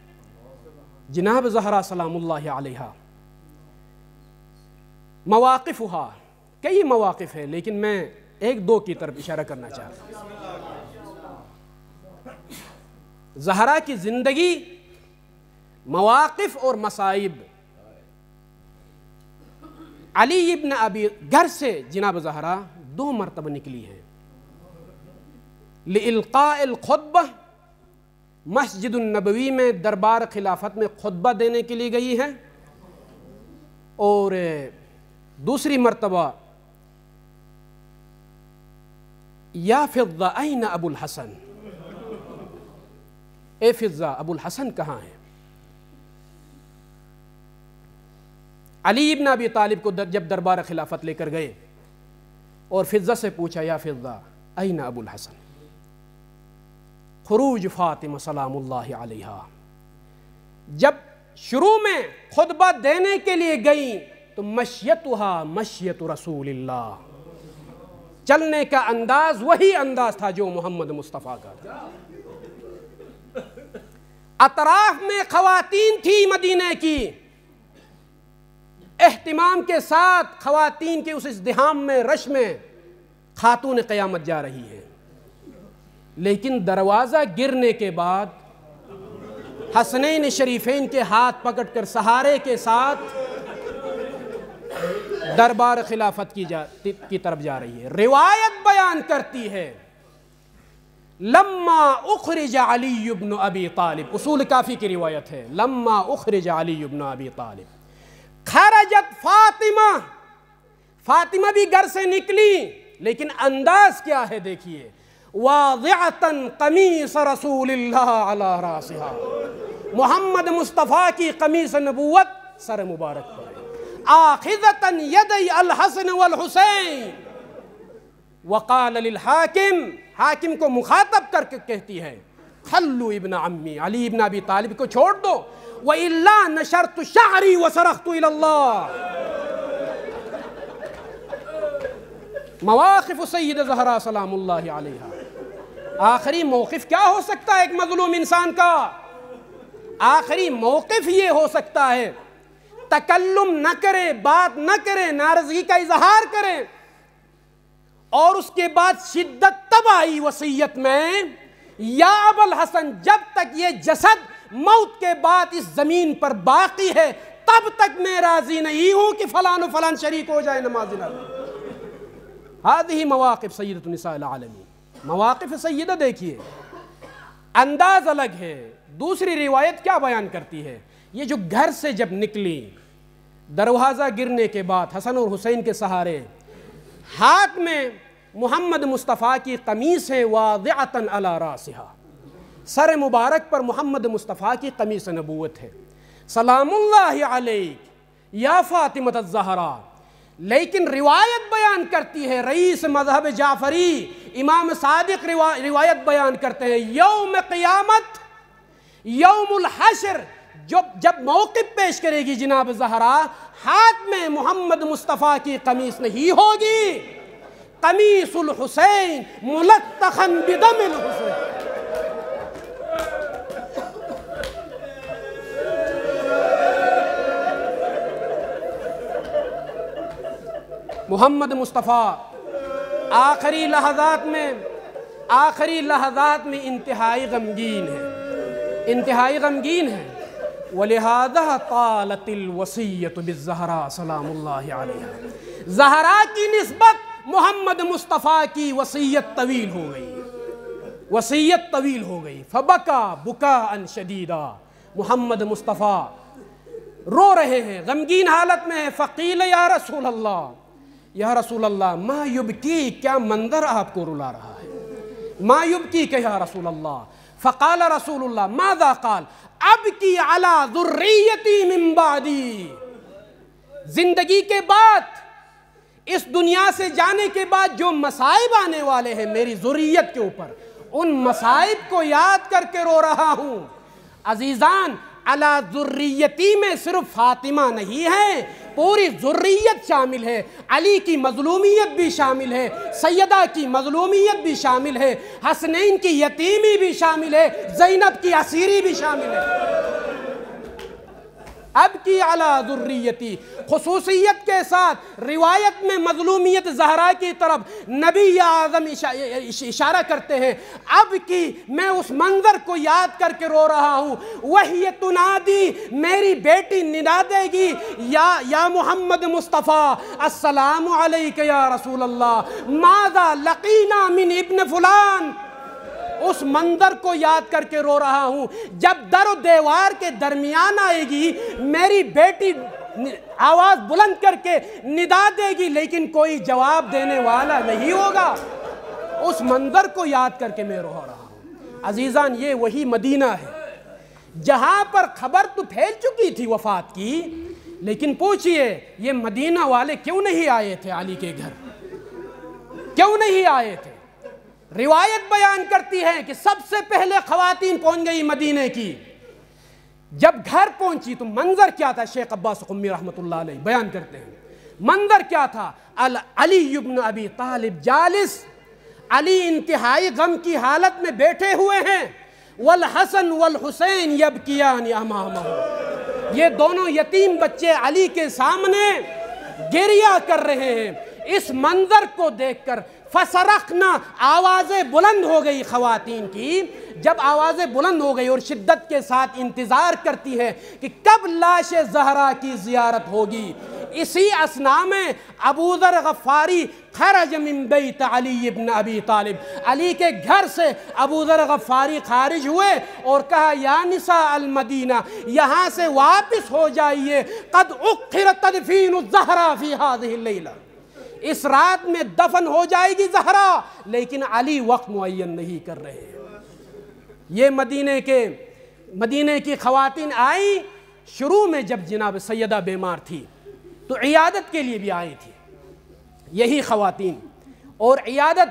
جناب زہرا سلام اللہ علیہا، مواقفہا، کئی مواقف ہے لیکن میں 1-2 کی طرف اشارہ کرنا چاہتا ہوں۔ زہرا کی زندگی، مواقف اور مصائب۔ علی ابن ابی، گھر سے جناب زہرا 2 مرتبہ نکلی ہیں، لإلقاء الخطبہ، مسجد النبوی میں دربار خلافت میں خطبہ دینے کے لیے گئی ہیں، اور دوسری مرتبہ یا فضہ این ابو الحسن، اے فضہ ابو الحسن کہاں ہیں؟ علی ابن ابی طالب کو جب دربار خلافت لے کر گئے اور فضہ سے پوچھا یا فضہ این ابو الحسن، خروج فاطمہ سلام اللہ علیہا، جب شروع میں خطبہ دینے کے لیے گئیں تو مشیتها مشیت رسول اللہ، چلنے کا انداز وہی انداز تھا جو محمد مصطفیٰ کا تھا۔ اطراف میں خواتین تھی مدینہ کی، اہتمام کے ساتھ خواتین کے اس ازدحام میں، رش میں خاتون قیامت جا رہی ہے، لیکن دروازہ گرنے کے بعد حسنین شریفین کے ہاتھ پکڑ کر سہارے کے ساتھ دربار خلافت کی طرف جا رہی ہے۔ روایت بیان کرتی ہے لما اخرج علی بن ابی طالب، اصول کافی کی روایت ہے، لما اخرج علی بن ابی طالب خرجت فاطمہ، فاطمہ بھی گھر سے نکلی، لیکن انداز کیا ہے دیکھیے، واضعتاً قمیص رسول اللہ علی راسہا، محمد مصطفیٰ کی قمیص نبوت سر مبارک پر، آخذتاً یدی الحسن والحسین، وقال للحاکم، حاکم کو مخاطب کر کے کہتی ہے خلو ابن عمی، علی ابن ابی طالب کو چھوڑ دو، وَإِلَّا نَشَرْتُ شَعْرِي وَصَرَخْتُ إِلَى اللَّهِ۔ مواقف سید زہرا سلام اللہ علیہا، آخری موقف کیا ہو سکتا ہے ایک مظلوم انسان کا؟ آخری موقف یہ ہو سکتا ہے تکلم نہ کرے، بات نہ کرے، ناراضگی کا اظہار کرے، اور اس کے بعد شدت تب آئی وصیت میں، یا ابا الحسن جب تک یہ جسد موت کے بعد اس زمین پر باقی ہے تب تک میں راضی نہیں ہوں کہ فلان و فلان شریک ہو جائے نماز جنازہ۔ هذه مواقف سیدۃ النساء العالمین، مواقف سیدہ دیکھیے، انداز الگ ہے۔ دوسری روایت کیا بیان کرتی ہے، یہ جو گھر سے جب نکلی، دروازہ گرنے کے بعد حسن اور حسین کے سہارے، ہاتھ میں محمد مصطفیٰ کی قمیص ہے، واضعتاً علی راسہا، سر مبارک پر محمد مصطفیٰ کی قمیص نبوت ہے، سلام اللہ علیک یا فاطمۃ الزہرا۔ لیکن روایت بیان کرتی ہے، رئیس مذہب جعفری امام صادق روایت بیان کرتے ہیں، یوم قیامت، یوم الحشر، جب موقف پیش کرے گی جناب زہرا، ہاتھ میں محمد مصطفیٰ کی قمیص نہیں ہوگی، قمیص الحسین ملطخن بدم الحسین۔ محمد مصطفیٰ آخری لحظات میں انتہائی غمگین ہے، انتہائی غمگین ہے، وَلِهَذَا طَالَتِ الْوَصِيَّةُ بِالزَّهْرَاءِ سلام اللہ علیہا، زہرا کی نسبت محمد مصطفیٰ کی وصیت طویل ہو گئی، وصیت طویل ہو گئی، فَبَكَى بُكَاءً شَدِيدًا، محمد مصطفیٰ رو رہے ہیں، غمگین حالت میں ہے، فَقِيلَ يَا رَسُولَ اللَّهِ، یا رسول اللہ، ما یبکی، کیا منظر آپ کو رلا رہا ہے، ما یبکی کہ یا رسول اللہ، فقال رسول اللہ ماذا قال، ابکی علی ذریتی من بعدی، زندگی کے بعد، اس دنیا سے جانے کے بعد جو مصائب آنے والے ہیں میری ذریت کے اوپر، ان مصائب کو یاد کر کے رو رہا ہوں۔ عزیزان، علی ذریتی میں صرف فاطمہ نہیں ہے، پوری ذریت شامل ہے، علی کی مظلومیت بھی شامل ہے، سیدہ کی مظلومیت بھی شامل ہے، حسنین کی یتیمی بھی شامل ہے، زینب کی اسیری بھی شامل ہے۔ اب کی علی ذریتی، خصوصیت کے ساتھ روایت میں مظلومیت زہرا کی طرف نبی اعظم اشارہ کرتے ہیں، اب کی میں اس منظر کو یاد کر کے رو رہا ہوں، وہی تنادی، میری بیٹی ندا دے گی، یا محمد مصطفیٰ السلام علیک یا رسول اللہ، ماذا لقینا من ابن فلان، اس منظر کو یاد کر کے رو رہا ہوں۔ جب در و دیوار کے درمیان آئے گی، میری بیٹی آواز بلند کر کے ندا دے گی، لیکن کوئی جواب دینے والا نہیں ہوگا، اس منظر کو یاد کر کے میں رو رہا ہوں۔ عزیزان، یہ وہی مدینہ ہے جہاں پر خبر تو پھیل چکی تھی وفات کی، لیکن پوچھئے یہ مدینہ والے کیوں نہیں آئے تھے علی کے گھر، کیوں نہیں آئے تھے؟ روایت بیان کرتی ہے کہ سب سے پہلے خواتین پہنچ گئی مدینہ کی، جب گھر پہنچی تو منظر کیا تھا، شیخ عباس قمی رحمۃ اللہ علیہ بیان کرتے ہیں، منظر کیا تھا، علی ابن ابی طالب جالس، علی انتہائی غم کی حالت میں بیٹھے ہوئے ہیں، والحسن والحسین یبکیان امامہ، یہ دونوں یتیم بچے علی کے سامنے گریہ کر رہے ہیں۔ اس منظر کو دیکھ کر فصرخنا، آوازیں بلند ہو گئی خواتین کی، جب آوازیں بلند ہو گئی اور شدت کے ساتھ انتظار کرتی ہے کہ کب لاش زہرا کی زیارت ہوگی، اسی اثنا میں ابو ذر غفاری خرج من بیت علی ابن ابی طالب، علی کے گھر سے ابو ذر غفاری خارج ہوئے اور کہا یا نساء المدینہ، یہاں سے واپس ہو جائیے، قد اخر تدفین الزہرا فی ہذہ اللیلہ، اس رات میں دفن ہو جائے گی زہرا، لیکن علی وقت معین نہیں کر رہے ہیں۔ یہ مدینے کی خواتین آئیں، شروع میں جب جناب سیدہ بیمار تھی تو عیادت کے لیے بھی آئی تھی یہی خواتین، اور عیادت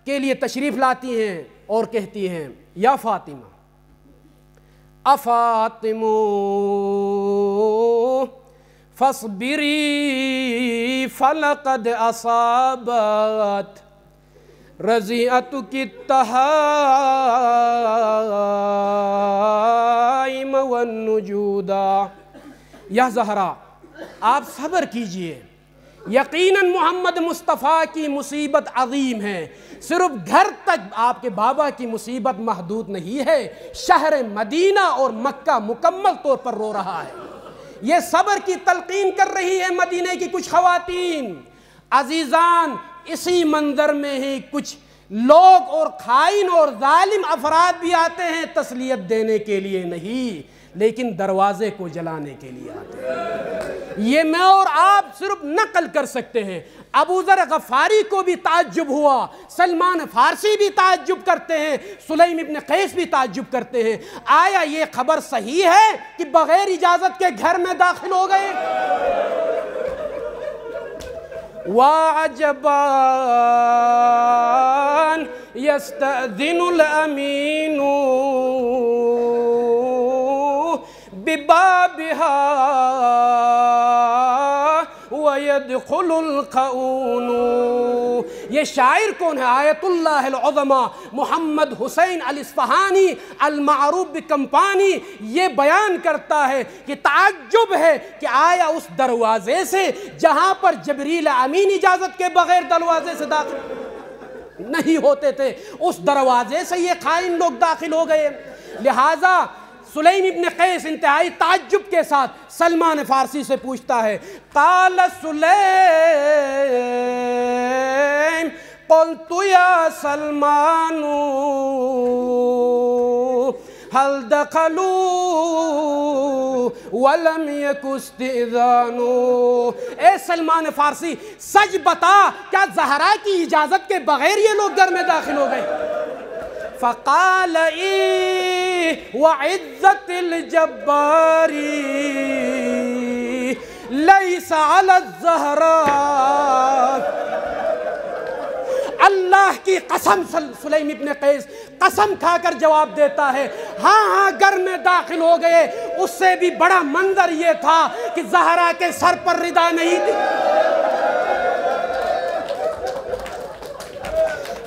کے لیے تشریف لاتی ہیں اور کہتی ہیں یا فاطمہ افاطمو فاصبری فلقد اصابت رضیعتک التہائم والنجودا، یا زہرا آپ صبر کیجئے، یقیناً محمد مصطفیٰ کی مصیبت عظیم ہے، صرف گھر تک آپ کے بابا کی مصیبت محدود نہیں ہے، شہر مدینہ اور مکہ مکمل طور پر رو رہا ہے۔ یہ صبر کی تلقین کر رہی ہے مدینہ کی کچھ خواتین۔ عزیزان، اسی منظر میں ہی کچھ لوگ اور خائن اور ظالم افراد بھی آتے ہیں، تسلیت دینے کے لیے نہیں لیکن دروازے کو جلانے کے لیے آتے ہیں۔ یہ میں اور آپ صرف نقل کر سکتے ہیں۔ ابو ذر غفاری کو بھی تعجب ہوا، سلمان فارسی بھی تعجب کرتے ہیں، سلیم ابن قیس بھی تعجب کرتے ہیں، آیا یہ خبر صحیح ہے کہ بغیر اجازت کے گھر میں داخل ہو گئے؟ وَعَجَبًا يَسْتَأْذِنُ الْأَمِينُ بِبَابِهَا وَيَدْخُلُ الْخَؤُونُ۔ یہ شاعر کون ہے؟ آیت اللہ العظمہ محمد حسین الاصفہانی المعروف بکمپانی یہ بیان کرتا ہے کہ تعجب ہے کہ آیا اس دروازے سے جہاں پر جبریل امین اجازت کے بغیر دروازے سے داخل نہیں ہوتے تھے، اس دروازے سے یہ خائن لوگ داخل ہو گئے۔ لہٰذا سلیم ابن قیس انتہائی تعجب کے ساتھ سلمان فارسی سے پوچھتا ہے، قال سلیم قلت یا سلمان هل دخلوا ولم یک استئذان۔ اے سلمان فارسی سچ بتا، کیا زہرا کی اجازت کے بغیر یہ لوگ گھر میں داخل ہو گئے؟ فقال وعزت الجباری لیس علی الزہراء، اللہ کی قسم سلیم ابن قیس قسم کھا کر جواب دیتا ہے، ہاں گھر میں داخل ہو گئے، اس سے بھی بڑا منظر یہ تھا کہ زہرا کے سر پر ردا نہیں تھی۔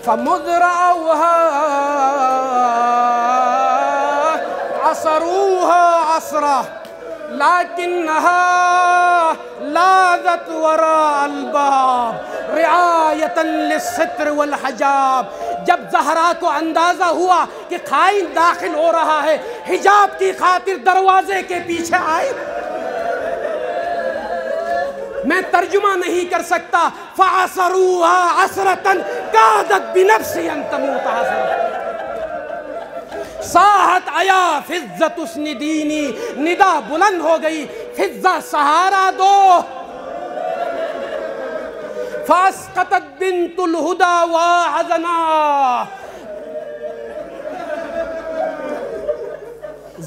فَمُذْرَعُوهَا عَصَرُوهَا عَصْرًا لَكِنَّهَا لَاذَتْ وَرَاءَ الْبَابِ رِعَایَةً لِلسِّتْرِ وَالْحِجَابِ۔ جب زہرا کو اندازہ ہوا کہ خائن داخل ہو رہا ہے، حجاب کی خاطر دروازے کے پیچھے آئی۔ میں ترجمہ نہیں کر سکتا، فَعَصَرُوهَا عَصْرَةً كَادَتْ بِنَفْسِهَا أَن تَمُوتَ حَسْرَةً صاحت آیا فضت اسندینی، ندا بلند ہو گئی، فضہ سہارا دو۔ فاسقطت بنت الہدا واعظنا،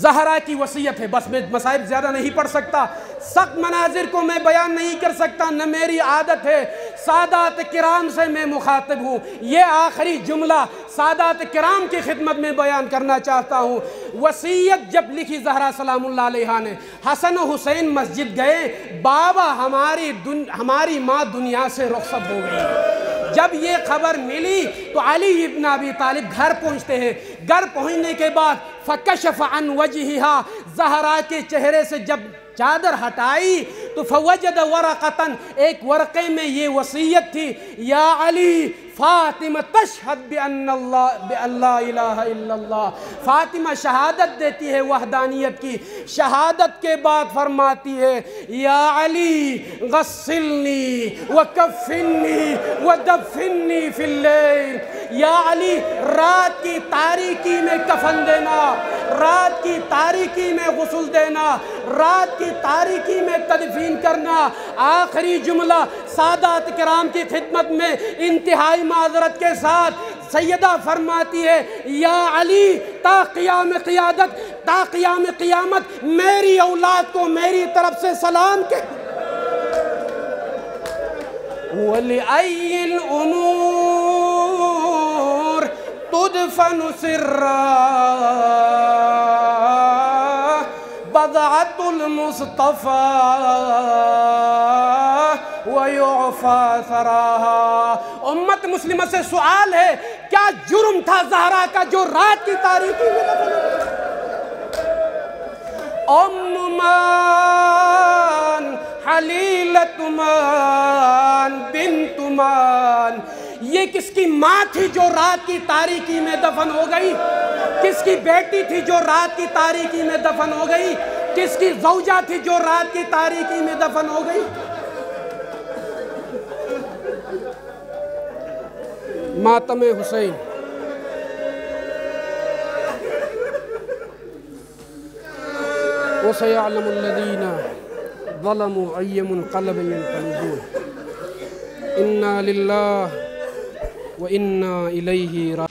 زہرا کی وصیت ہے۔ بس میں مصائب زیادہ نہیں پڑھ سکتا، سخت مناظر کو میں بیان نہیں کر سکتا، نہ میری عادت ہے۔ سادات کرام سے میں مخاطب ہوں، یہ آخری جملہ سادات کرام کی خدمت میں بیان کرنا چاہتا ہوں۔ وصیت جب لکھی زہرا سلام اللہ علیہا نے، حسن و حسین مسجد گئے، بابا ہماری ماں دنیا سے رخصت ہو گئی۔ جب یہ خبر ملی تو علی ابن ابی طالب گھر پہنچتے ہیں۔ گھر پہنچنے کے بعد فکشف عن وجہہا، زہرا کے چہرے سے جب چادر ہٹائی تو فوجد ورقتن، ایک ورقے میں یہ وصیت تھی، یا علی فاطمہ تشہد بأن لا الہ الا اللہ، فاطمہ شہادت دیتی ہے وحدانیت کی، شہادت کے بعد فرماتی ہے یا علی غسلنی وکفنی ودفنی فی اللیل، یا علی رات کی تاریکی میں کفن دینا، رات کی تاریکی میں غسل دینا، رات کی تاریکی میں تدفین کرنا۔ آخری جملہ سادات کرام کی خدمت میں انتہائی معذرت کے ساتھ سیدہ فرماتی ہے یا علی تا قیام قیادت، تا قیام قیامت میری اولاد کو میری طرف سے سلام کہ وَلِأَيِّ الْأُمُورِ تُدْفَنُ سِرًّا بَضْعَةُ الْمُصْطَفَى وَيُعْفَى ثَرَاهَا۔ امت مسلمہ سے سوال ہے، کیا جرم تھا زہرا کا جو رات کی تاریکی میں دفن ام مان حلیلت مان بنت مان، یہ کس کی ماں تھی جو رات کی تاریکی میں دفن ہو گئی؟ کس کی بیٹی تھی جو رات کی تاریکی میں دفن ہو گئی؟ کس کی زوجہ تھی جو رات کی تاریکی میں دفن ہو گئی؟ ماتم حسین۔ وَسَيَعْلَمُ الَّذِينَ ظَلَمُوا أَيَّ مُنْقَلَبٍ يَنْقَلِبُونَ۔ إِنَّا لِلَّهِ وَإِنَّا إِلَيْهِ راجعون۔